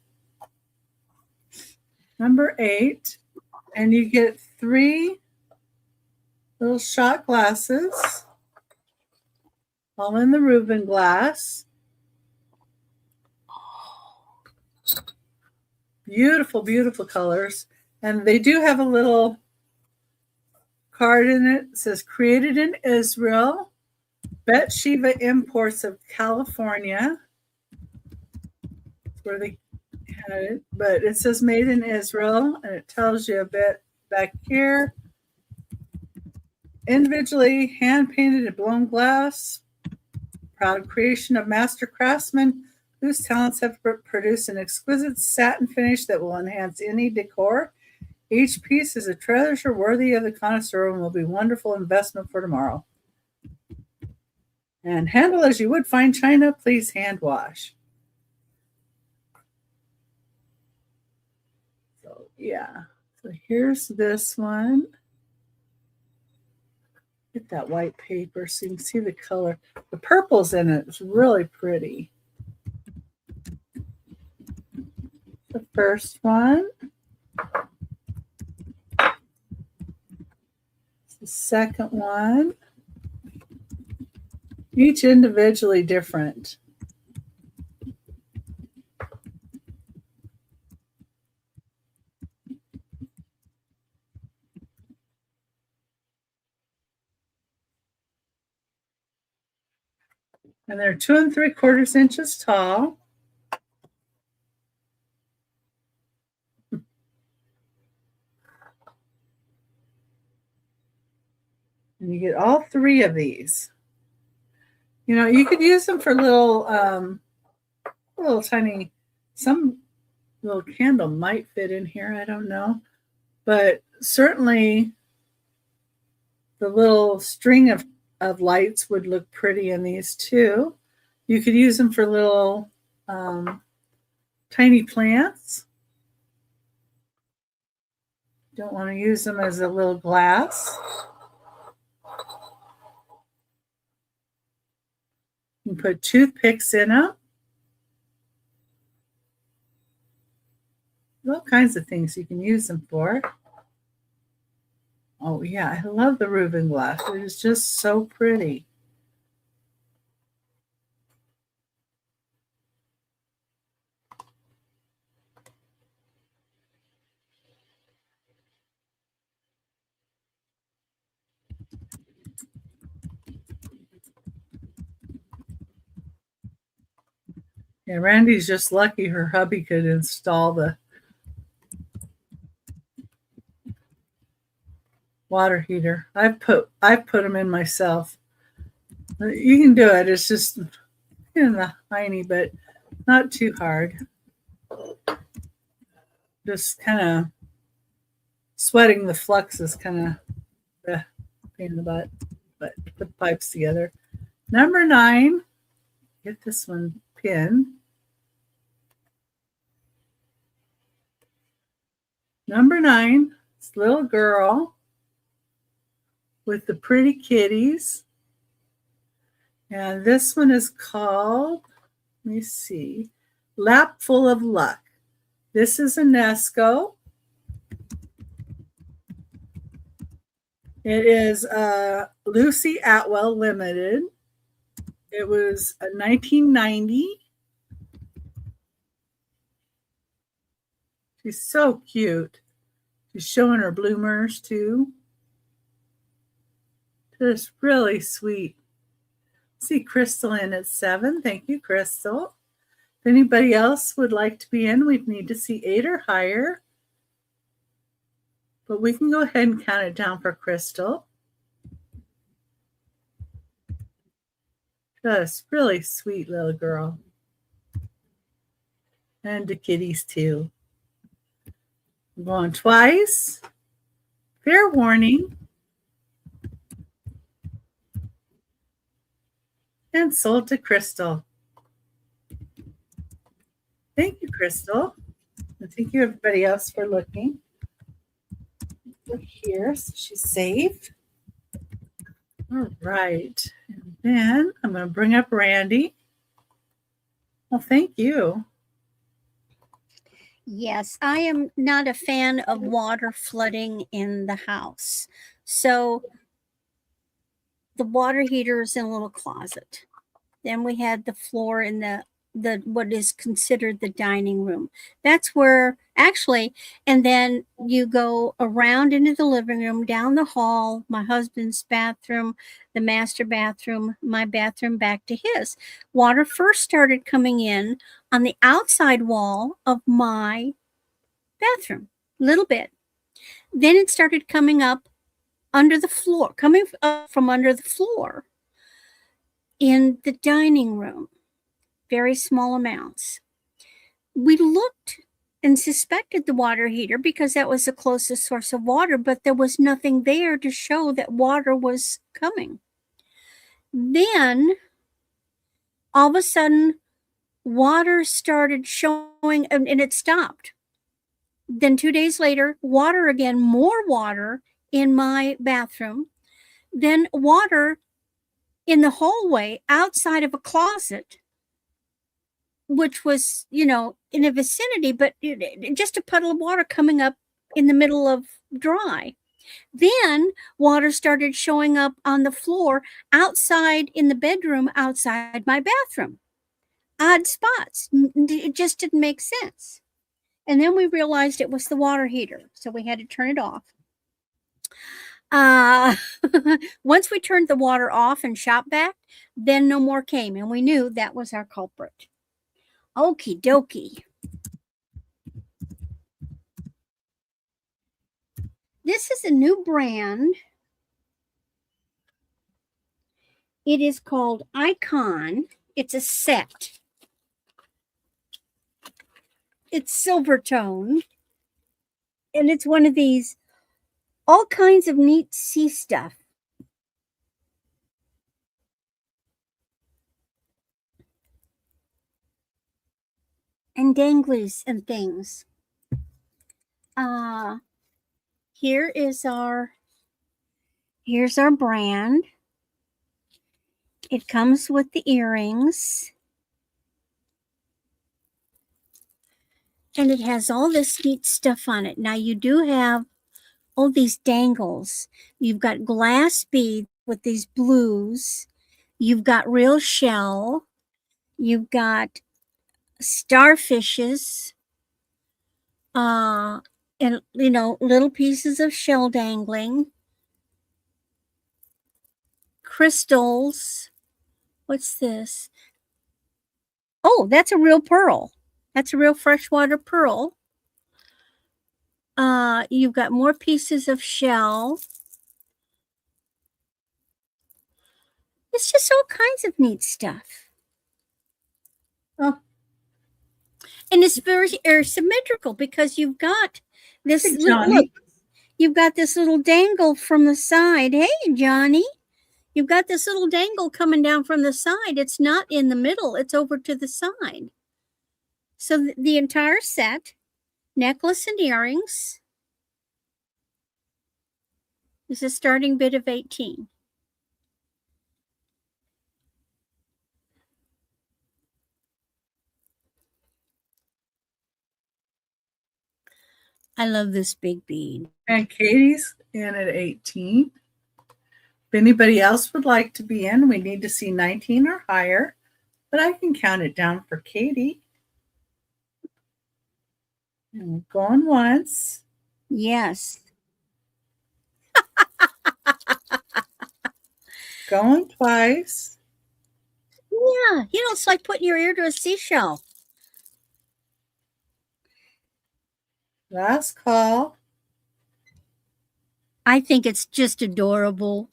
B: Number 8. And you get 3 little shot glasses, all in the Reuben glass. Beautiful, beautiful colors. And they do have a little card in it. It says, created in Israel. Bet Shiva Imports of California. That's where they had it. But it says made in Israel. And it tells you a bit back here. Individually hand-painted and blown glass. Proud creation of master craftsmen whose talents have produced an exquisite satin finish that will enhance any decor. Each piece is a treasure worthy of the connoisseur and will be a wonderful investment for tomorrow. And handle as you would fine china, please hand wash. So, yeah. So here's this one. Get that white paper so you can see the color. The purple's in it. It's really pretty. The first one. The second one. Each individually different. And they're 2 3/4 inches tall. And you get all 3 of these. You know, you could use them for little tiny, some little candle might fit in here, I don't know. But certainly the little string of lights would look pretty in these too. You could use them for little tiny plants. Don't want to use them as a little glass. You can put toothpicks in them. All kinds of things you can use them for. Oh yeah, I love the Reuben glass. It is just so pretty. Yeah, Randy's just lucky her hubby could install the water heater. I've put them in myself. You can do it. It's just tiny, but not too hard. Just kind of sweating the flux is kind of the pain in the butt. But put the pipes together. Number 9. Get this one pinned. Number 9. This little girl with the pretty kitties. And this one is called, let me see, Lap Full of Luck. This is a Nesco. It is Lucy Atwell Limited. It was a 1990. She's so cute. She's showing her bloomers too. Just really sweet. See Crystal in at 7. Thank you, Crystal. If anybody else would like to be in, we'd need to see 8 or higher. But we can go ahead and count it down for Crystal. Just really sweet little girl. And the kitties too. I'm going twice. Fair warning. And sold to Crystal. Thank you, Crystal. And thank you, everybody else, for looking. Look here, so she's safe. All right. And then I'm going to bring up Randy. Well, thank you.
C: Yes, I am not a fan of water flooding in the house. So the water heater is in a little closet. Then we had the floor in the what is considered the dining room. That's where actually, and then you go around into the living room, down the hall, my husband's bathroom, the master bathroom, my bathroom, back to his. Water first started coming in on the outside wall of my bathroom, little bit. Then it started coming up under the floor, coming up from under the floor in the dining room. Very small amounts. We looked and suspected the water heater because that was the closest source of water, but there was nothing there to show that water was coming. Then, all of a sudden, water started showing, and it stopped. Then 2 days later, water again, more water in my bathroom. Then water in the hallway outside of a closet, which was, in a vicinity, but just a puddle of water coming up in the middle of dry. Then water started showing up on the floor outside in the bedroom, outside my bathroom. Odd spots. It just didn't make sense. And then we realized it was the water heater, so we had to turn it off. Once we turned the water off and shop vac, then no more came, and we knew that was our culprit. Okie dokie. This is a new brand. It is called Icon. It's a set. It's silver tone. And it's one of these, all kinds of neat sea stuff. And danglies and things. Here's our brand. It comes with the earrings. And it has all this neat stuff on it. Now you do have all these dangles. You've got glass beads with these blues. You've got real shell. You've got starfishes. And little pieces of shell dangling. Crystals. What's this? Oh, that's a real pearl. That's a real freshwater pearl. You've got more pieces of shell. It's just all kinds of neat stuff.
B: Oh.
C: And it's very symmetrical because you've got this
B: Hey,
C: look, you've got this little dangle from the side. Hey, Johnny. You've got this little dangle coming down from the side. It's not in the middle. It's over to the side. So the entire set, necklace and earrings, is a starting bid of $18. I love this big bead.
B: And Katie's in at 18. If anybody else would like to be in, we need to see 19 or higher, but I can count it down for Katie. And going once.
C: Yes.
B: Going twice.
C: Yeah, it's like putting your ear to a seashell.
B: Last call.
C: I think it's just adorable.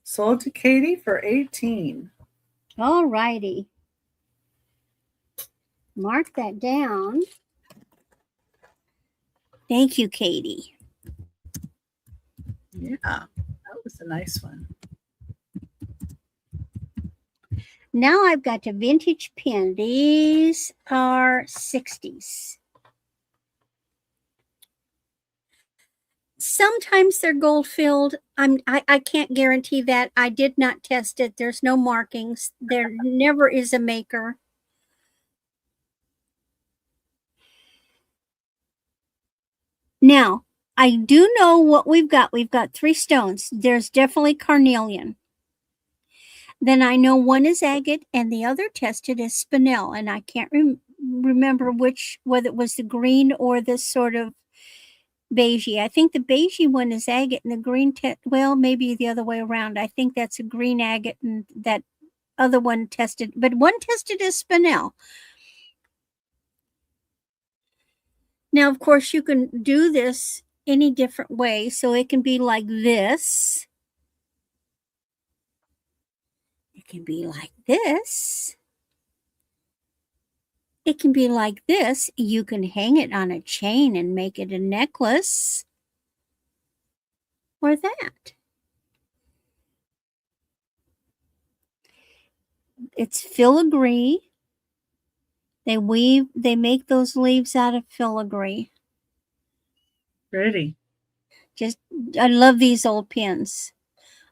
B: Sold to Katie for 18.
C: All righty. Mark that down. Thank you, Katie.
B: Yeah, that was a nice one.
C: Now I've got a vintage pin. These are 60s. Sometimes they're gold filled. I can't guarantee that. I did not test it. There's no markings. There never is a maker. Now, I do know what we've got. We've got 3 stones. There's definitely carnelian. Then I know one is agate and the other tested is spinel. And I can't remember whether it was the green or this sort of beigey. I think the beigey one is agate and the green, maybe the other way around. I think that's a green agate and that other one tested, but one tested as spinel. Now, of course, you can do this any different way. So it can be like this. It can be like this. It can be like this. You can hang it on a chain and make it a necklace. Or that. It's filigree. They make those leaves out of filigree.
B: Pretty.
C: I love these old pins.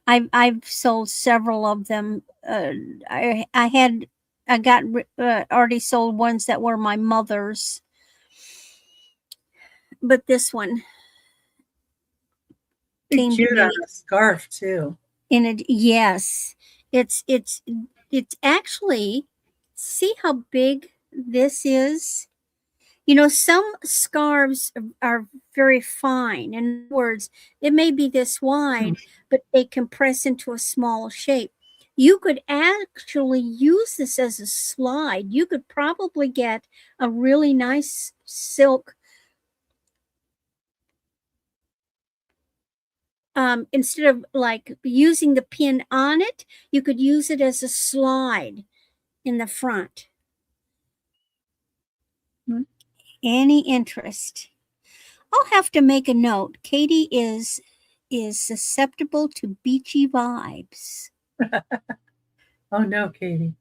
C: I've sold several of them. I got already sold ones that were my mother's. But this one
B: came cute on a scarf too.
C: Yes. It's actually, see how big this is? You know, some scarves are very fine. In other words, it may be this wide, but they compress into a small shape. You could actually use this as a slide. You could probably get a really nice silk. Instead of like using the pin on it, you could use it as a slide in the front. Any interest? I'll have to make a note. Katie is susceptible to beachy vibes.
B: Oh no, Katie.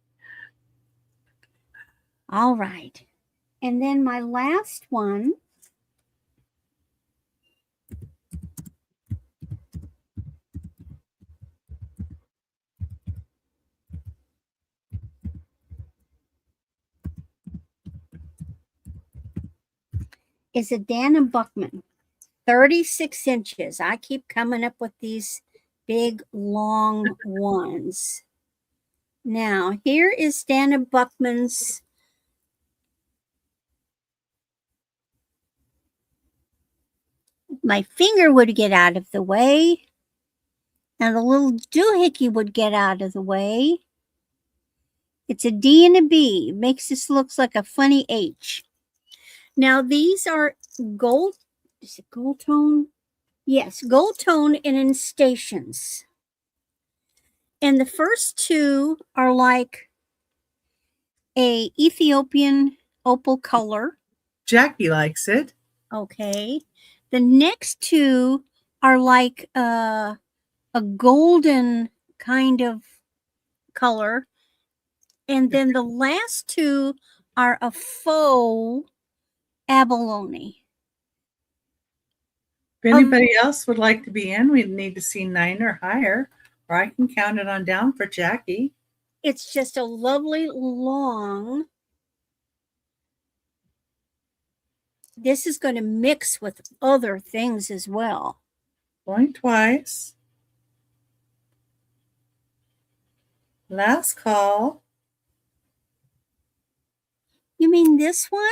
C: All right. And then my last one is a Dana Buckman, 36 inches. I keep coming up with these big, long ones. Now, here is Dana Buckman's my finger would get out of the way, and the little doohickey would get out of the way. It's a D and a B. Makes this looks like a funny H. Now, these are gold. Is it gold tone? Yes, gold tone and in stations. And the first two are like a Ethiopian opal color.
B: Jackie likes it.
C: Okay. The next two are like a golden kind of color. And then the last two are a faux abalone.
B: If anybody else would like to be in, we'd need to see 9 or higher, or I can count it on down for Jackie.
C: It's just a lovely long. This is going to mix with other things as well.
B: Going twice. Last call.
C: You mean this one?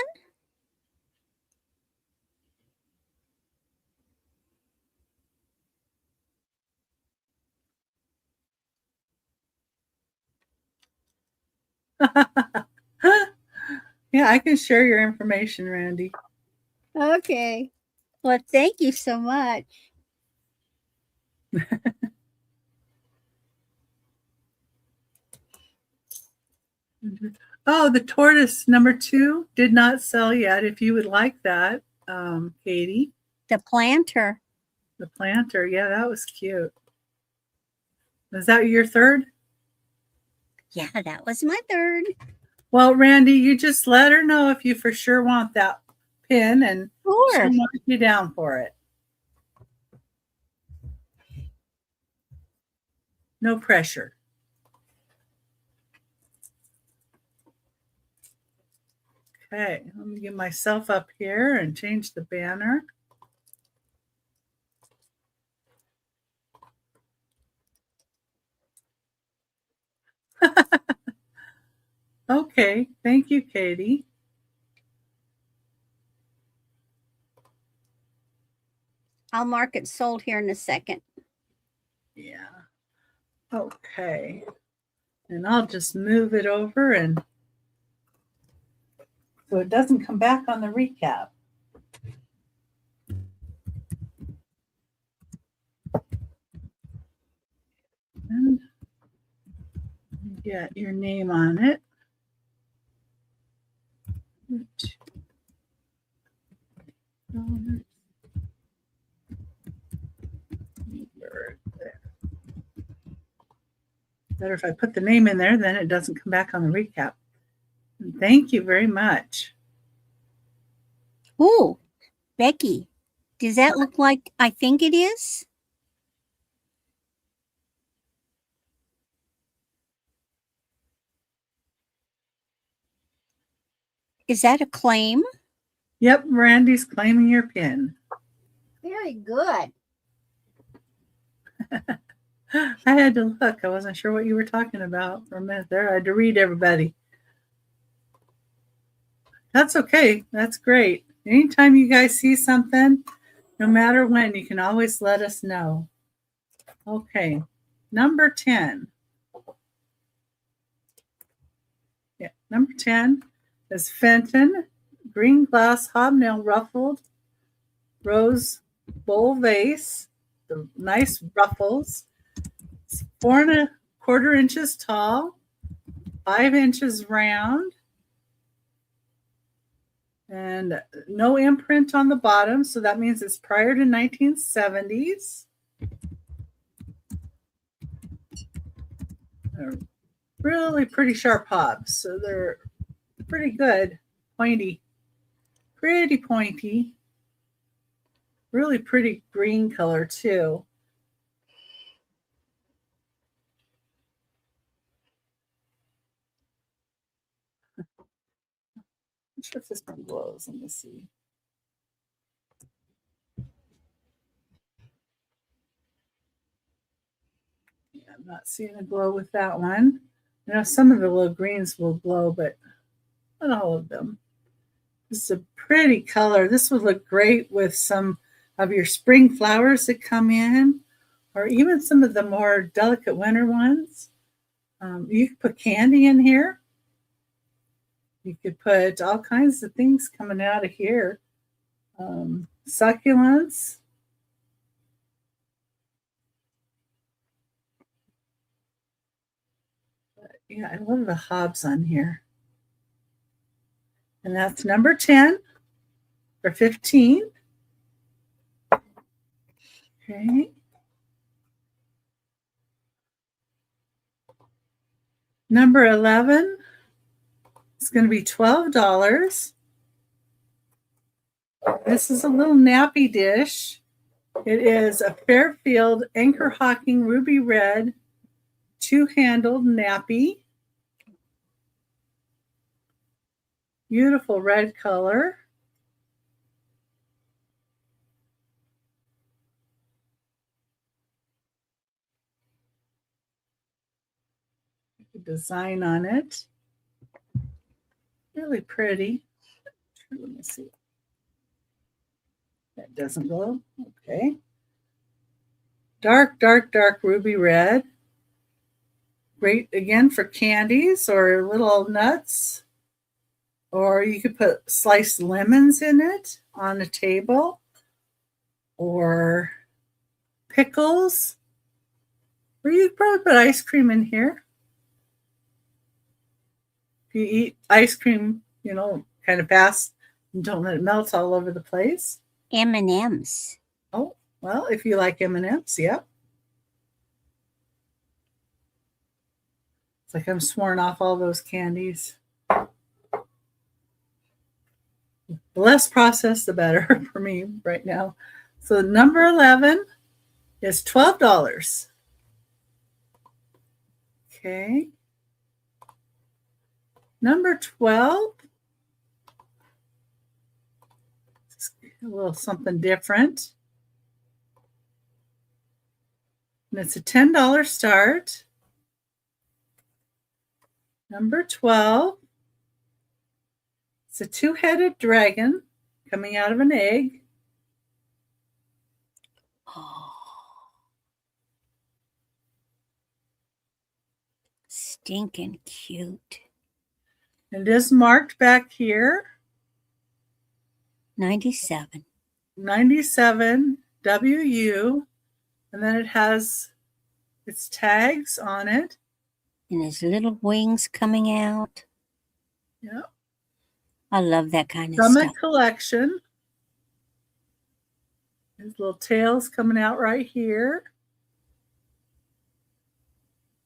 B: Yeah, I can share your information, Randy.
C: Okay. Well, thank you so much.
B: Oh, the tortoise number 2 did not sell yet. If you would like that, Katie.
C: The planter.
B: The planter. Yeah, that was cute. Is that your third?
C: Yeah, that was my third.
B: Well, Randy, you just let her know if you for sure want that pin, and she'll mark you down for it. No pressure. Okay, let me get myself up here and change the banner. Okay, thank you, Katie.
C: I'll mark it sold here in a second.
B: Yeah. Okay. And I'll just move it over and so it doesn't come back on the recap. And get your name on it. Better if I put the name in there, then it doesn't come back on the recap. And thank you very much.
C: Oh, Becky, does that look like I think it is? Is that a claim?
B: Yep, Randy's claiming your pin.
C: Very good.
B: I had to look. I wasn't sure what you were talking about for a minute there. I had to read everybody. That's okay. That's great. Anytime you guys see something, no matter when, you can always let us know. Okay, number 10. Yeah, number 10 is Fenton Green Glass Hobnail Ruffled Rose Bowl Vase. The nice ruffles. It's 4¼ inches tall, 5 inches round, and no imprint on the bottom, so that means it's prior to 1970s. They're really pretty sharp hobs, so they're pretty good. Pointy, pretty pointy. Really pretty green color too. I'm sure if this one glows. Let me see. Yeah, I'm not seeing a glow with that one. You know, some of the little greens will glow, but not all of them. This is a pretty color. This would look great with some of your spring flowers that come in, or even some of the more delicate winter ones. You could put candy in here. You could put all kinds of things coming out of here. Succulents. Yeah, I love the hobs on here. And that's number 10 or 15. Okay. Number 11 is going to be $12. This is a little nappy dish. It is a Fairfield Anchor Hawking Ruby Red 2-handled nappy. Beautiful red color. Design on it. Really pretty. Let me see. That doesn't glow. Okay. Dark, dark, dark ruby red. Great again for candies or little nuts. Or you could put sliced lemons in it on a table. Or pickles. Or you could probably put ice cream in here. If you eat ice cream, you know, kind of fast and don't let it melt all over the place.
C: M&Ms.
B: Oh, well, if you like M&Ms, yep. It's like I'm sworn off all those candies. The less processed, the better for me right now. So number 11 is $12. Okay. Number 12. A little something different. And it's a $10 start. Number 12. It's a 2-headed dragon coming out of an egg.
C: Oh, stinking cute.
B: It is marked back here.
C: 97.
B: 97 WU. And then it has its tags on it.
C: And his little wings coming out.
B: Yep.
C: I love that kind of
B: Summit
C: stuff.
B: Collection. His little tails coming out right here.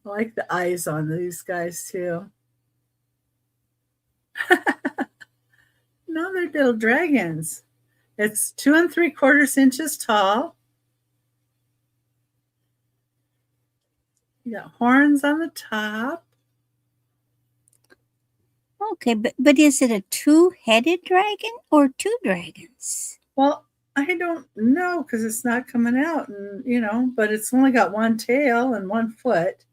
B: I like the eyes on these guys too. No, they're little dragons. It's 2 3/4 inches tall. You got horns on the top.
C: Okay, but is it a 2-headed dragon or 2 dragons?
B: Well, I don't know because it's not coming out, and you know, but it's only got 1 tail and 1 foot.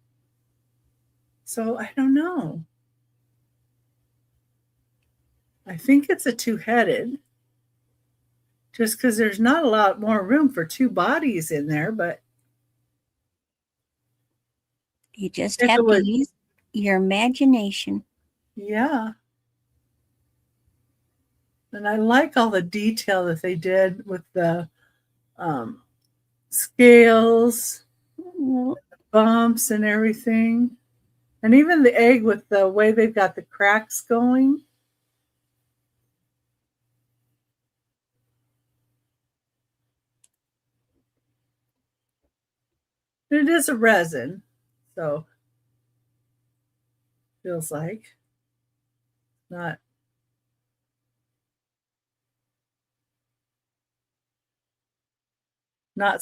B: So I don't know. I think it's a two-headed, just because there's not a lot more room for two bodies in there, but
C: You just
B: if
C: have
B: it
C: to
B: was,
C: use your imagination.
B: yeah. And I like all the detail that they did with the scales, bumps, and everything. And even the egg with the way they've got the cracks going. It is a resin, so feels like not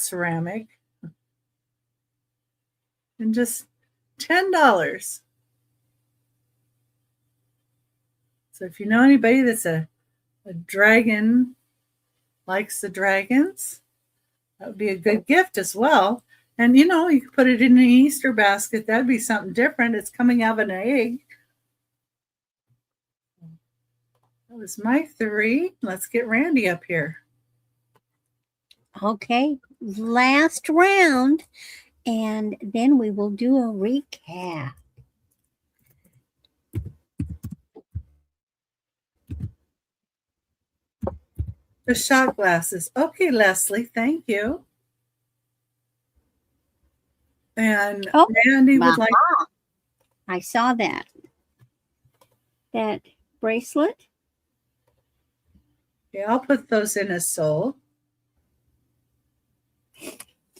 B: ceramic. And just $10. So if you know anybody that's a dragon, likes the dragons, that would be a good gift as well. And you know, you could put it in an Easter basket. That'd be something different. It's coming out of an egg. That was my 3. Let's get Randy up here.
C: Okay, last round, and then we will do a recap.
B: The shot glasses. Okay, Leslie, thank you. And Randy would like.
C: I saw that. That bracelet.
B: Okay, I'll put those in as sold.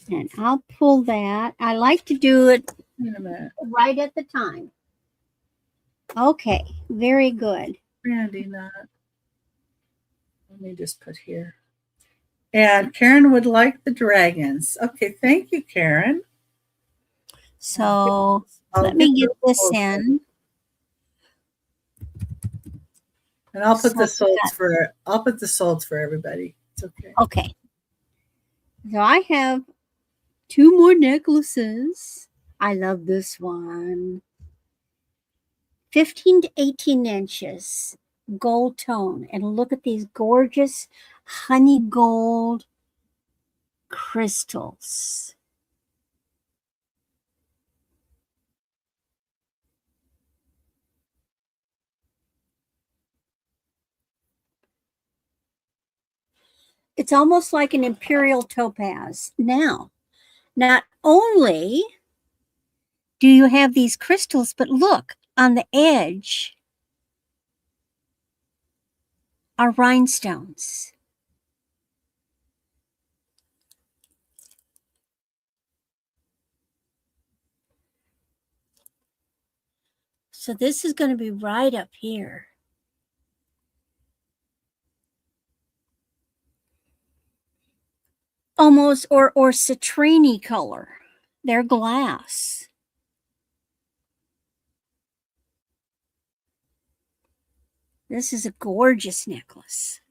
C: And I'll pull that. I like to do it
B: In a minute.
C: right at the time. Okay, very good.
B: Randy, not. Let me just put here. And Karen would like the dragons. Okay, thank you, Karen.
C: So let me get this in.
B: And I'll put the solds for everybody. It's okay.
C: Okay. So I have 2 more necklaces. I love this one. 15 to 18 inches, gold tone. And look at these gorgeous honey gold crystals. It's almost like an imperial topaz. Now, not only do you have these crystals, but look, on the edge are rhinestones. So this is going to be right up here. Almost, or citrine color. They're glass. This is a gorgeous necklace.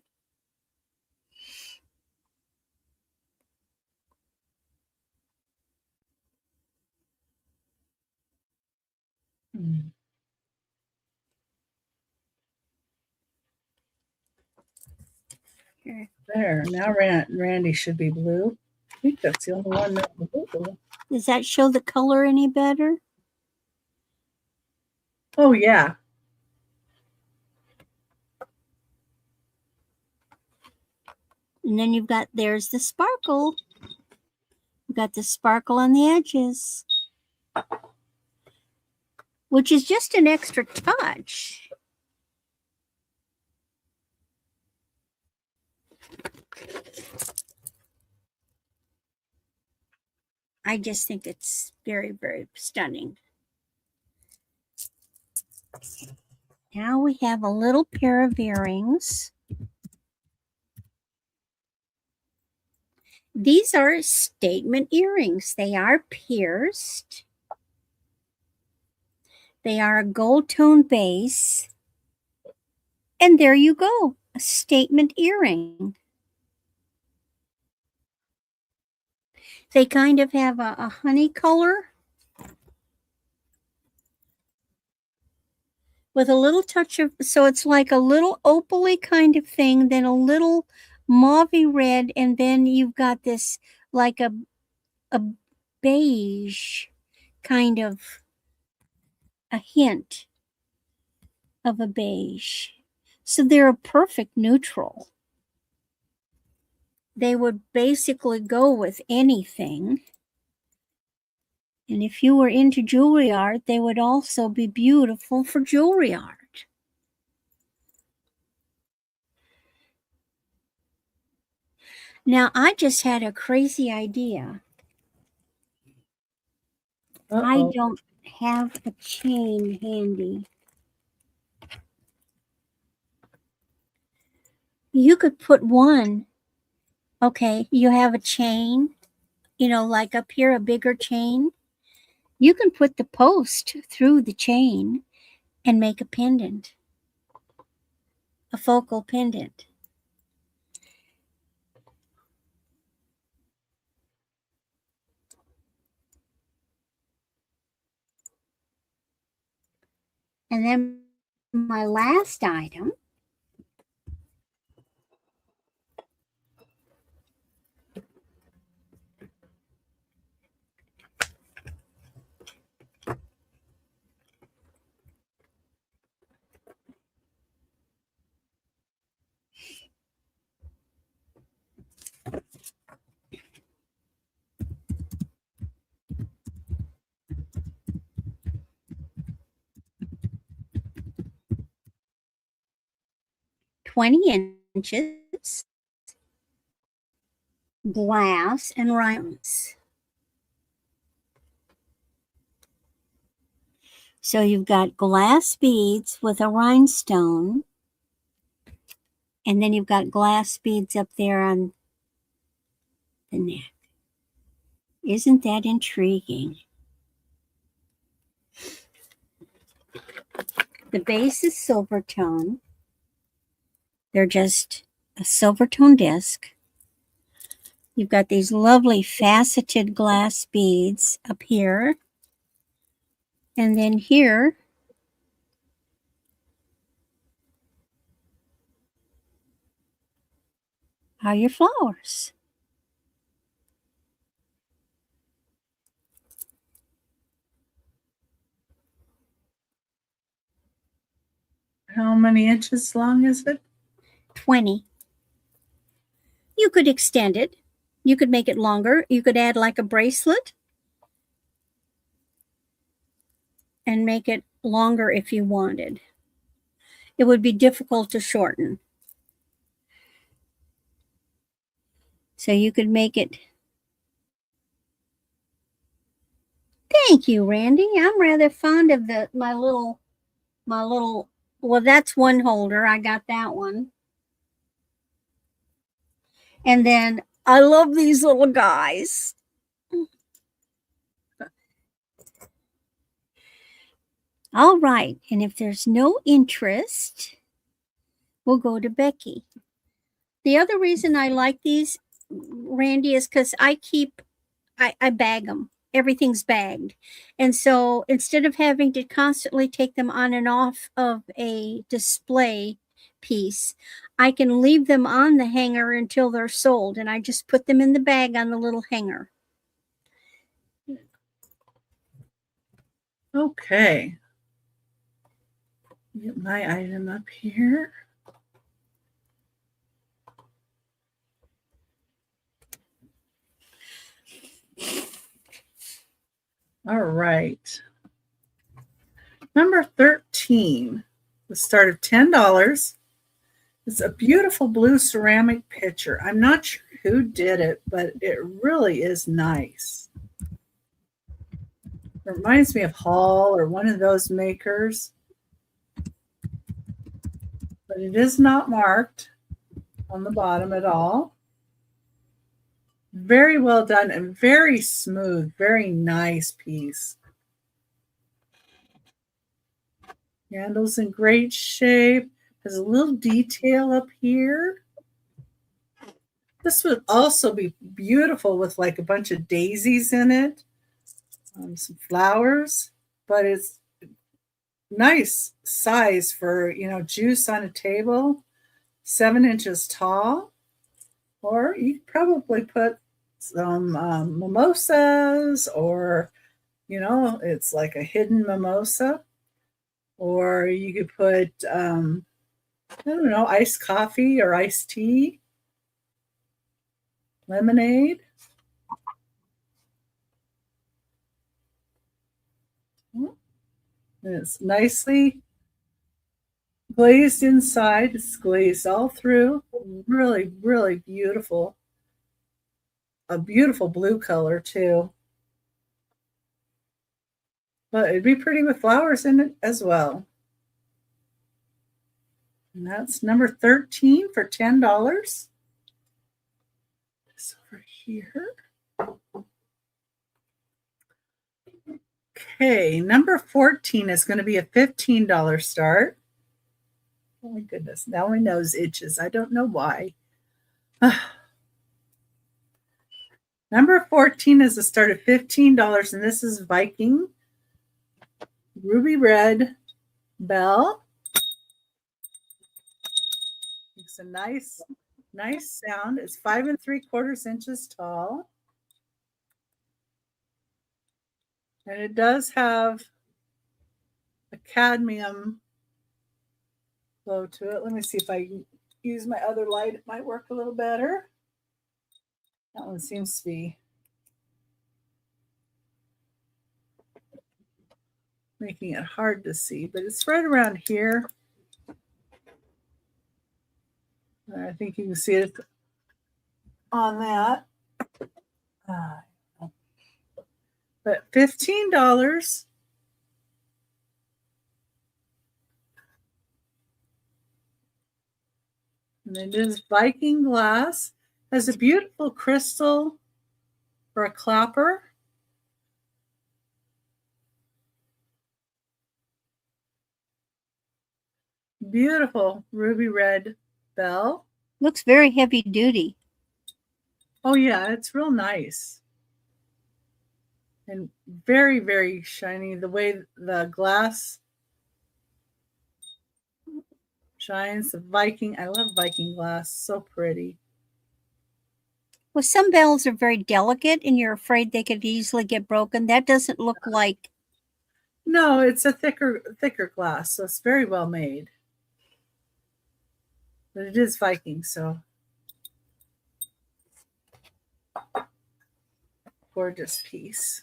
C: Here.
B: There. Now Randy should be blue. I think that's the only one that's blue.
C: Does that show the color any better?
B: Oh, yeah.
C: And then you've got, there's the sparkle. You've got the sparkle on the edges, which is just an extra touch. I just think it's very, very stunning. Now we have a little pair of earrings. These are statement earrings. They are pierced. They are a gold tone base. And there you go, a statement earring. They kind of have a honey color. with a little touch of, so it's like a little opaly kind of thing, then a little mauvey red, and then you've got this like a beige kind of, a hint of a beige. So they're a perfect neutral. They would basically go with anything. And if you were into jewelry art, they would also be beautiful for jewelry art. Now, I just had a crazy idea. I don't have a chain handy. You could put one. Okay, you have a chain, you know, like up here, a bigger chain. You can put the post through the chain and make a pendant, a focal pendant. And then my last item (20 inches) glass and rhinestones. So you've got glass beads with a rhinestone, and then you've got glass beads up there on the neck. Isn't that intriguing? The base is silver tone. They're just a silver tone disc. You've got these lovely faceted glass beads up here. And then here are your flowers.
B: How many inches long is it?
C: 20. You could extend it. You could make it longer. You could add like a bracelet and make it longer if you wanted. It would be difficult to shorten. So you could make it. Thank you, Randy. I'm rather fond of my little, well, that's one holder. I got that one. And then I love these little guys. All right. And if there's no interest, we'll go to Becky. The other reason I like these, Randy, is because I bag them. Everything's bagged. And so instead of having to constantly take them on and off of a display piece, I can leave them on the hanger until they're sold. And I just put them in the bag on the little hanger.
B: Okay. Get my item up here. All right. Number 13, the start of $10. It's a beautiful blue ceramic pitcher. I'm not sure who did it, but it really is nice. It reminds me of Hall or one of those makers. But it is not marked on the bottom at all. Very well done and very smooth, very nice piece. Handle's in great shape. Has a little detail up here. This would also be beautiful with like a bunch of daisies in it. Some flowers, but it's nice size for, juice on a table, 7 inches tall. Or you could probably put some mimosas, or, it's like a hidden mimosa. Or you could put, I don't know, iced coffee or iced tea, lemonade. And it's nicely glazed inside. It's glazed all through. Really, really beautiful. A beautiful blue color too. But it'd be pretty with flowers in it as well. And that's number 13 for $10. This over here. Okay, number 14 is going to be a $15 start. Oh my goodness, now my nose itches. I don't know why. Number 14 is a start of $15, and this is Viking Ruby Red Bell. It's a nice sound. It's 5 3/4 inches tall. And it does have a cadmium glow to it. Let me see if I can use my other light. It might work a little better. That one seems to be making it hard to see, but it's right around here. I think you can see it on that. But $15. And it is Viking glass. Has a beautiful crystal for a clapper. Beautiful ruby red bell.
C: Looks very heavy duty.
B: Oh yeah, it's real nice. And very, very shiny. The way the glass shines. The Viking. I love Viking glass. So pretty.
C: Well, some bells are very delicate and you're afraid they could easily get broken. That doesn't look like.
B: No, it's a thicker glass, so it's very well made. But it is Viking, so gorgeous piece.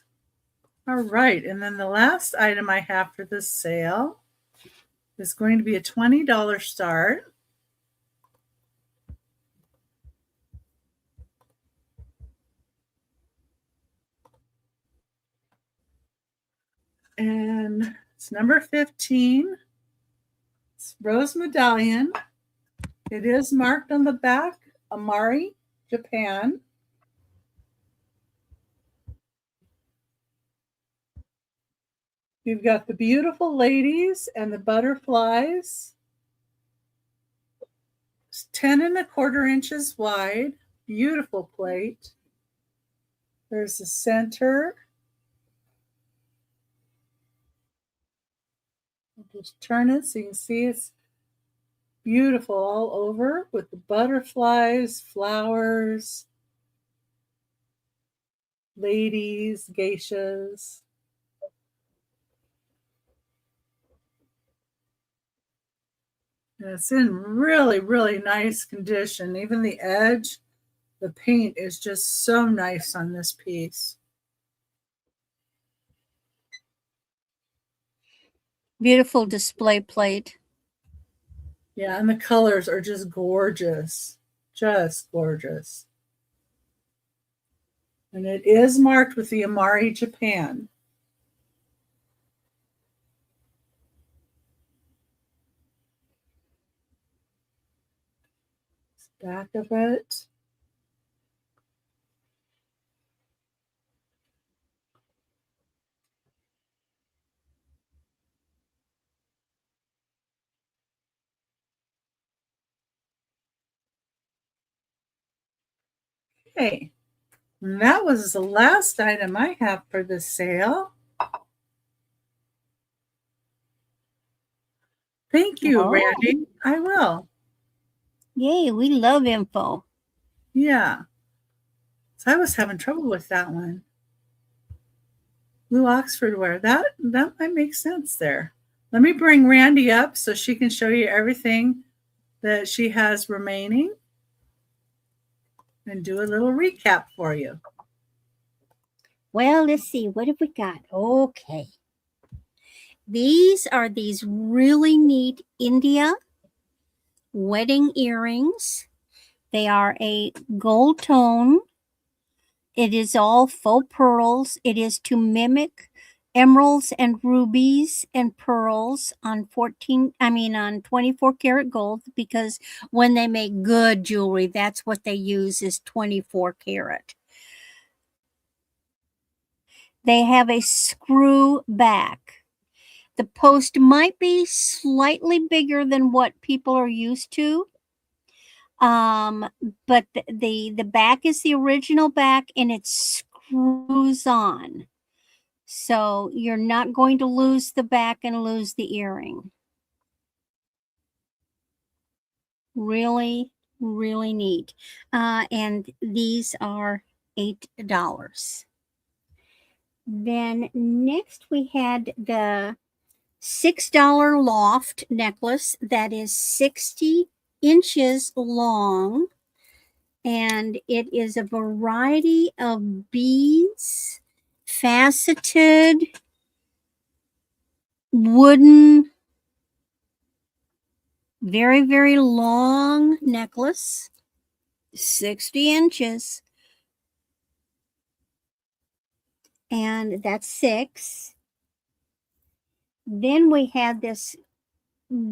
B: All right, and then the last item I have for this sale is going to be a $20 start. And it's number 15. It's Rose Medallion. It is marked on the back, Amari, Japan. You've got the beautiful ladies and the butterflies. It's 10 1/4 inches wide. Beautiful plate. There's the center. I'll just turn it so you can see it's beautiful all over with the butterflies, flowers, ladies, geishas. And it's in really, really nice condition. Even the edge, the paint is just so nice on this piece.
C: Beautiful display plate.
B: Yeah, and the colors are just gorgeous. Just gorgeous. And it is marked with the Amari, Japan. Back of it. Okay, and that was the last item I have for the sale. Thank you,
C: Oh.
B: Randy. I will.
C: Yay, we love info.
B: Yeah. So I was having trouble with that one. Blue Oxford wear. That might make sense there. Let me bring Randy up so she can show you everything that she has remaining and do a little recap for you.
C: Well, let's see. What have we got? Okay. These are these really neat India wedding earrings. They are a gold tone. It is all faux pearls. It is to mimic emeralds and rubies and pearls on 24 karat gold, because when they make good jewelry, that's what they use is 24 karat. They have a screw back. The post might be slightly bigger than what people are used to. But the back is the original back and it screws on. So you're not going to lose the back and lose the earring. Really, really neat. And these are $8. Then next we had the $6 loft necklace that is 60 inches long, and it is a variety of beads, faceted, wooden, very, very long necklace, 60 inches. And that's 6. Then we had this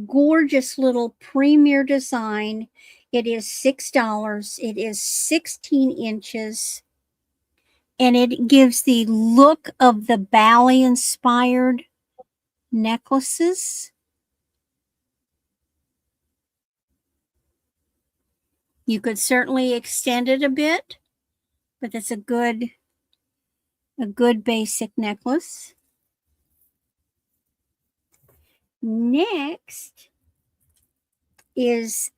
C: gorgeous little premier design. It is $6. It is 16 inches. And it gives the look of the Bali inspired necklaces. You could certainly extend it a bit, but it's a good basic necklace. Next is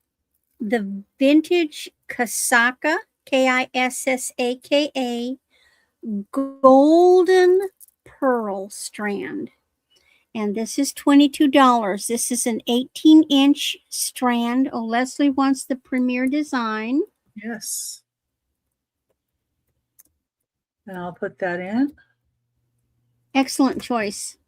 C: the vintage Kisaka, Kissaka, golden pearl strand. And this is $22. This is an 18-inch strand. Oh, Leslie wants the premier design.
B: Yes. And I'll put that in.
C: Excellent choice.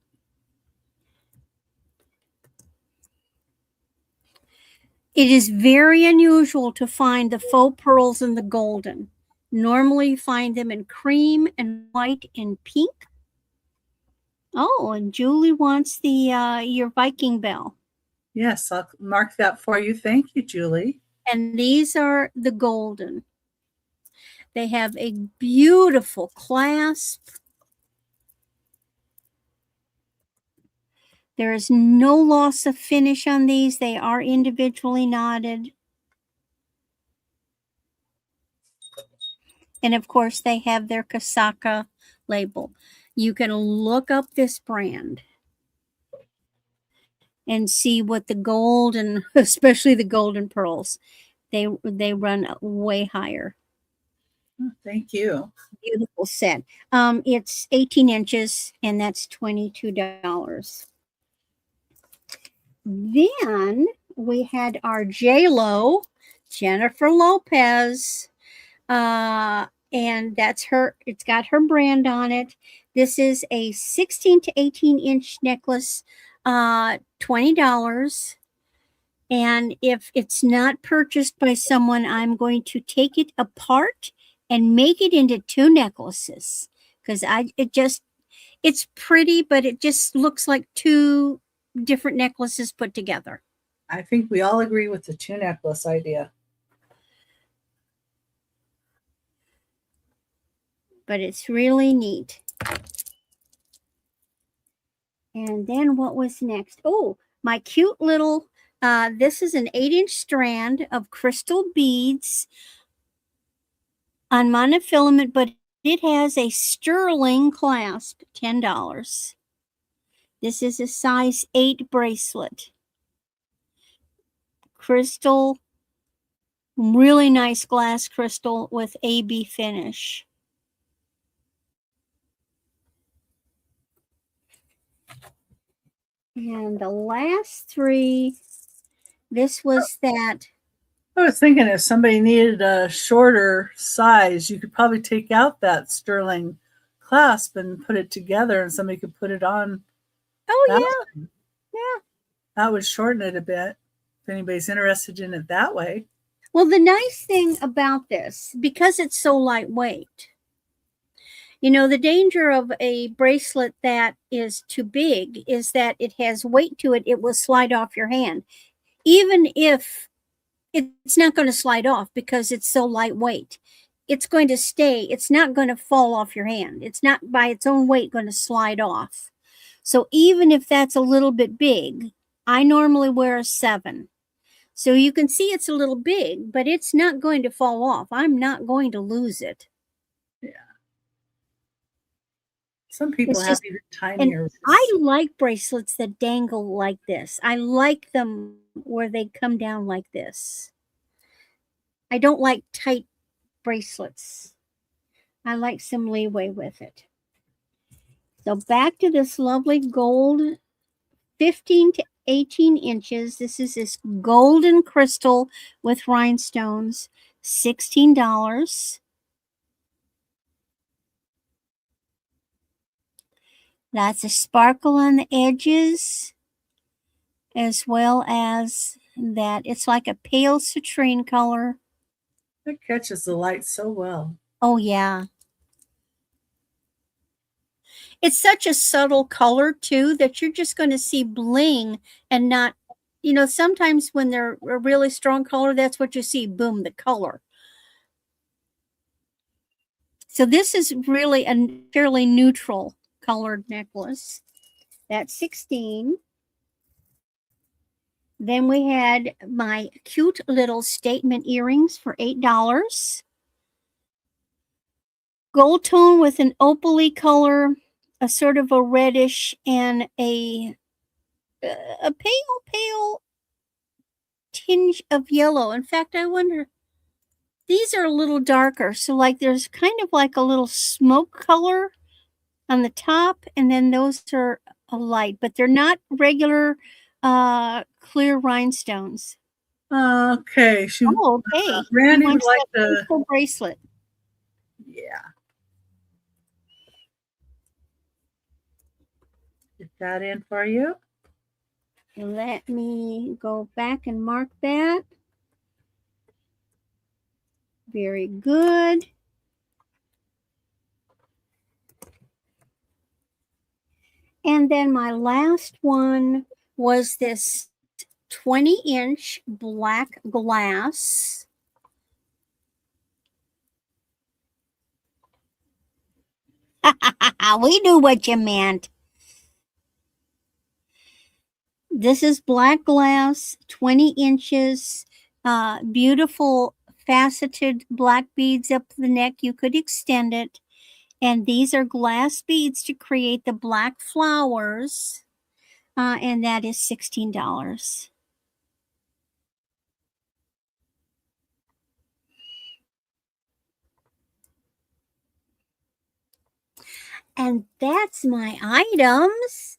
C: It is very unusual to find the faux pearls in the golden. Normally you find them in cream and white and pink. Oh, and Julie wants the your Viking bell.
B: Yes, I'll mark that for you. Thank you, Julie.
C: And these are the golden. They have a beautiful clasp. There is no loss of finish on these. They are individually knotted. And of course, they have their Kisaka label. You can look up this brand and see what the gold, and especially the golden pearls, they run way higher.
B: Oh, thank you.
C: Beautiful set. It's 18 inches and that's $22. Then we had our J-Lo, Jennifer Lopez, and that's her. It's got her brand on it. This is a 16 to 18 inch necklace, $20. And if it's not purchased by someone, I'm going to take it apart and make it into 2 necklaces, because it's pretty, but it just looks like 2 different necklaces put together.
B: I think we all agree with the 2 necklace idea.
C: But it's really neat. And then what was next? Oh, my cute little, this is an 8-inch strand of crystal beads on monofilament, but it has a sterling clasp, $10. This is a size 8 bracelet. crystal, really nice glass crystal with AB finish. And the last three, this was that.
B: I was thinking if somebody needed a shorter size, you could probably take out that sterling clasp and put it together, and somebody could put it on.
C: Oh, yeah. Yeah.
B: That would shorten it a bit if anybody's interested in it that way.
C: Well, the nice thing about this, because it's so lightweight, you know, the danger of a bracelet that is too big is that it has weight to it. It will slide off your hand. Even if it's not going to slide off because it's so lightweight, it's going to stay. It's not going to fall off your hand. It's not by its own weight going to slide off. So even if that's a little bit big, I normally wear a 7. So you can see it's a little big, but it's not going to fall off. I'm not going to lose it.
B: Yeah. Some people
C: It's
B: have
C: just-
B: even tinier.
C: I like bracelets that dangle like this. I like them where they come down like this. I don't like tight bracelets. I like some leeway with it. So back to this lovely gold, 15 to 18 inches. This is this golden crystal with rhinestones, $16. Lots of sparkle on the edges, as well as that it's like a pale citrine color.
B: It catches the light so well.
C: Oh, yeah. It's such a subtle color, too, that you're just going to see bling and not, you know, sometimes when they're a really strong color, that's what you see, boom, the color. So this is really a fairly neutral colored necklace. That's 16. Then we had my cute little statement earrings for $8. Gold tone with an opaly color, a sort of a reddish, and a pale tinge of yellow. In fact, I wonder, these are a little darker. So like there's kind of like a little smoke color on the top, and then those are a light, but they're not regular clear rhinestones.
B: Okay.
C: Oh, okay.
B: Randy would
C: wants
B: like
C: that
B: to.
C: crystal bracelet.
B: Yeah. Get that in for you.
C: Let me go back and mark that. Very good. And then my last one was this 20-inch black glass. We knew what you meant. This is black glass, 20 inches, beautiful faceted black beads up the neck. You could extend it. And these are glass beads to create the black flowers. And that is $16. And that's my items.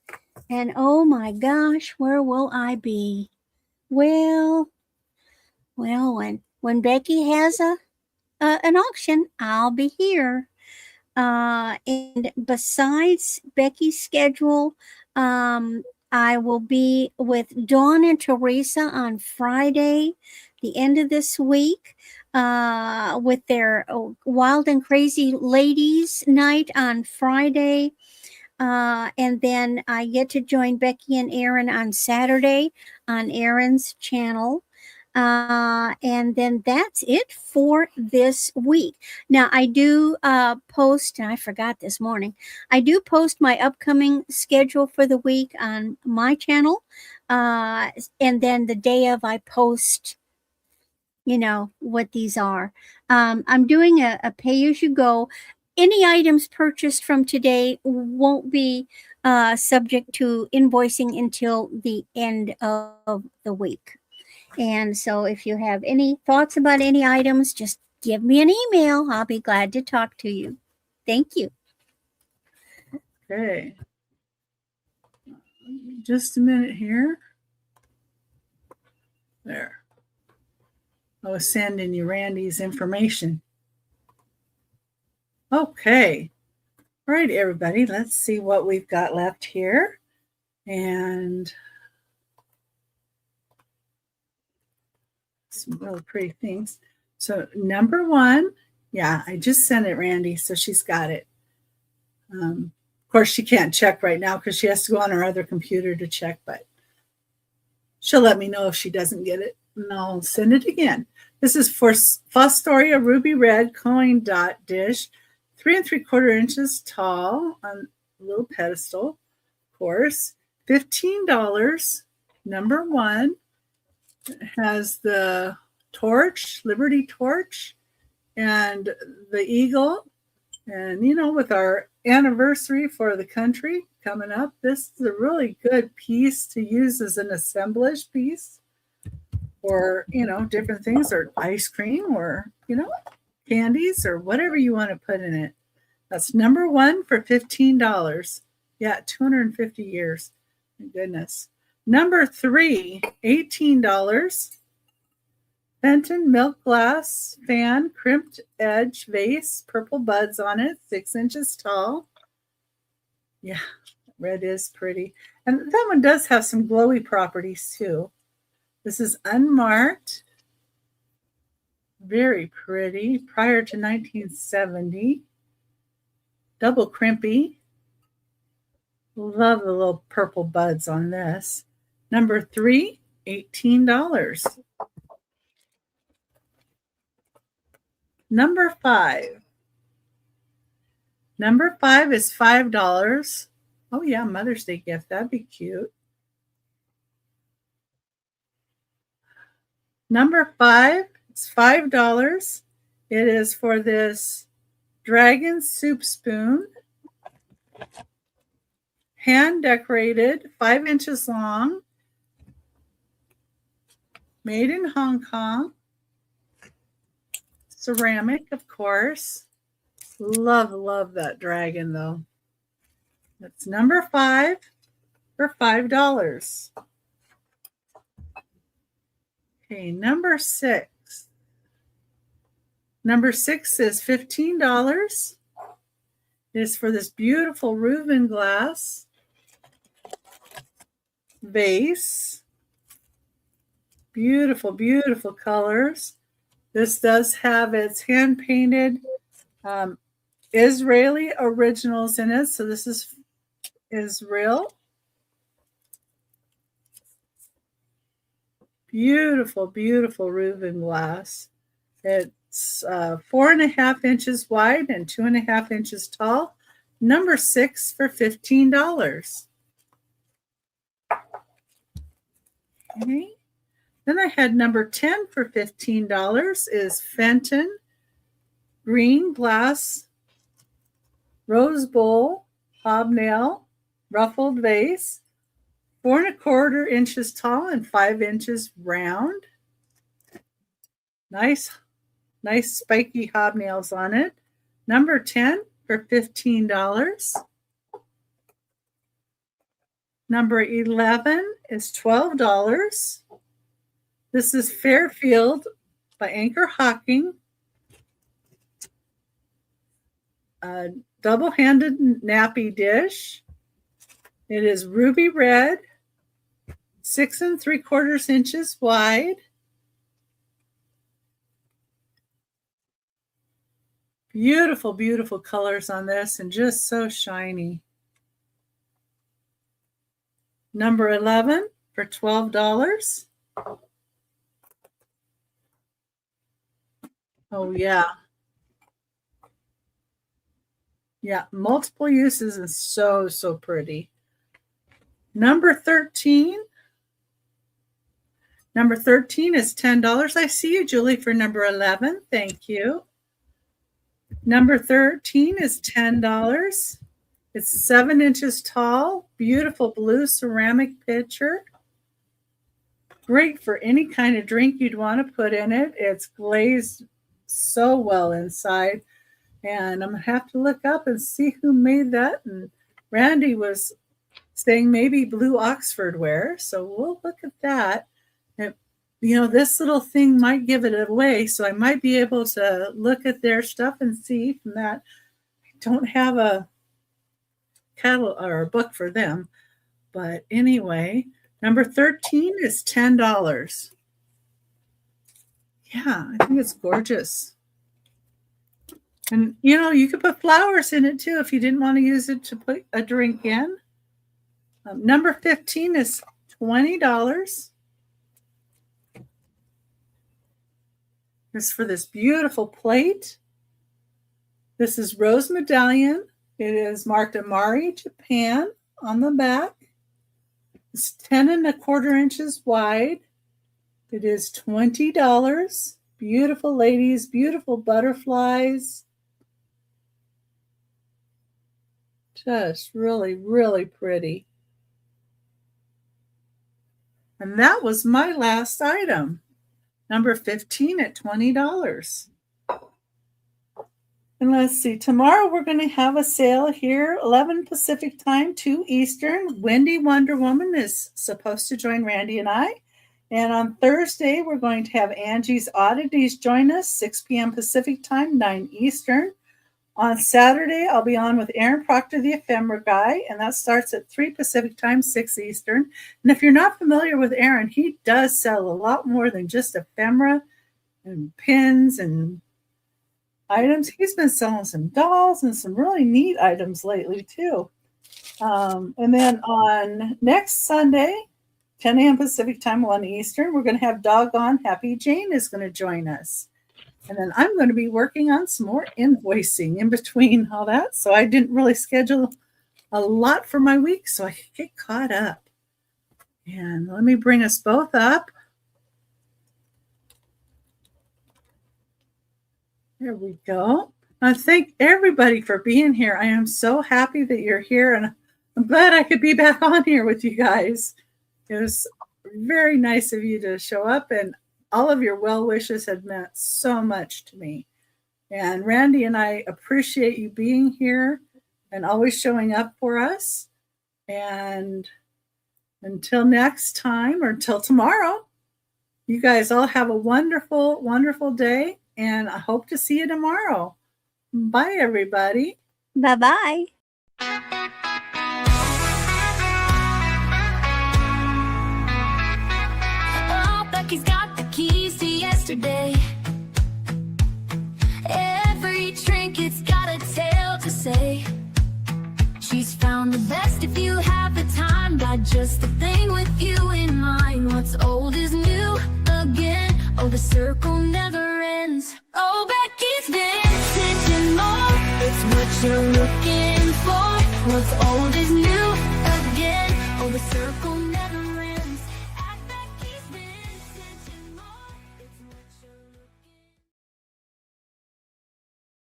C: And oh my gosh, where will I be? Well, when Becky has an auction, I'll be here. And besides Becky's schedule, I will be with Dawn and Teresa on Friday, the end of this week, with their Wild and Crazy Ladies night on Friday. And then I get to join Becky and Aaron on Saturday on Aaron's channel. And then that's it for this week. Now I do post, and I forgot this morning, I do post my upcoming schedule for the week on my channel. And then the day of, I post, you know, what these are. I'm doing a pay-as-you-go. Any items purchased from today won't be subject to invoicing until the end of the week. And so if you have any thoughts about any items, just give me an email. I'll be glad to talk to you. Thank you.
B: Okay. Just a minute here. There. I was sending you Randy's information. Okay. All right, everybody. Let's see what we've got left here. And some really pretty things. So number 1, yeah, I just sent it, Randy, so she's got it. Of course, she can't check right now because she has to go on her other computer to check, but she'll let me know if she doesn't get it, and I'll send it again. This is for Fostoria Ruby Red coin dot dish, 3 3/4 inches tall on a little pedestal, of course. $15. Number 1. It has the torch, Liberty torch, and the eagle. And, you know, with our anniversary for the country coming up, this is a really good piece to use as an assemblage piece, or, you know, different things, or ice cream, or, you know, candies, or whatever you want to put in it. That's number 1 for $15. Yeah, 250 years. My goodness. Number 3, $18. Fenton milk glass fan, crimped edge vase, purple buds on it, 6 inches tall. Yeah, red is pretty. And that one does have some glowy properties too. This is unmarked. Very pretty. Prior to 1970. Double crimpy. Love the little purple buds on this. Number 3, $18. Number 5. Number 5 is $5. Oh yeah, Mother's Day gift. That'd be cute. Number 5, it's $5. It is for this dragon soup spoon. Hand decorated, 5 inches long. Made in Hong Kong. Ceramic, of course. Love that dragon, though. That's number 5 for $5. Okay, number 6. Number 6 is $15. It is for this beautiful Reuben glass vase. Beautiful, beautiful colors. This does have its hand-painted Israeli originals in it. So this is Israel. Beautiful, beautiful Reuben glass. It's 4.5 inches wide and 2.5 inches tall. Number 6 for $15. Okay. Then I had number 10 for $15 is Fenton green glass rose bowl hobnail ruffled vase, 4 1/4 inches tall and 5 inches round. Nice spiky hobnails on it. Number 10 for $15. Number 11 is $12. This is Fairfield by Anchor Hocking. A double-handed nappy dish. It is ruby red, 6 3/4 inches wide. Beautiful, beautiful colors on this and just so shiny. Number 11 for $12. Oh, yeah. Yeah, multiple uses and so, so pretty. Number 13. Number 13 is $10. I see you, Julie, for number 11. Thank you. Number 13 is $10. It's 7 inches tall. Beautiful blue ceramic pitcher. great for any kind of drink you'd want to put in it. It's glazed so well inside. And I'm going to have to look up and see who made that. And Randy was saying maybe Blue Oxford ware. So we'll look at that. This little thing might give it away. So I might be able to look at their stuff and see from that. I don't have a catalog or a book for them. But anyway, number 13 is $10. Yeah, I think it's gorgeous. And, you could put flowers in it too if you didn't want to use it to put a drink in. Number 15 is $20. This is for this beautiful plate. This is Rose Medallion. It is marked Amari, Japan on the back. It's 10 1/4 inches wide. It is $20. Beautiful ladies, beautiful butterflies. Just really, really pretty. And that was my last item. Number 15 at $20. And let's see, tomorrow we're going to have a sale here, 11 Pacific time, 2 Eastern. Wendy Wonder Woman is supposed to join Randy and I. And on Thursday, we're going to have Angie's Oddities join us, 6 p.m. Pacific time, 9 Eastern. On Saturday, I'll be on with Aaron Proctor, the ephemera guy, and that starts at 3 Pacific time, 6 Eastern. And if you're not familiar with Aaron, he does sell a lot more than just ephemera and pins and items. He's been selling some dolls and some really neat items lately too. And then on next Sunday, 10 a.m. Pacific time, 1 Eastern, we're going to have Doggone Happy Jane is going to join us. And then I'm going to be working on some more invoicing in between all that. So I didn't really schedule a lot for my week so I could get caught up. And let me bring us both up. There we go. I thank everybody for being here. I am so happy that you're here, and I'm glad I could be back on here with you guys. It was very nice of you to show up, and all of your well wishes have meant so much to me. And Randy and I appreciate you being here and always showing up for us. And until next time, or until tomorrow, you guys all have a wonderful, wonderful day. And I hope to see you tomorrow. Bye, everybody.
C: Bye-bye.
A: Oh, Becky's got the keys to yesterday. Every trinket's got a tale to say. She's found the best if you have the time. Got just the thing with you in mind. What's old is new again. Oh, the circle never ends. Oh, Becky's vintage and more. It's what you're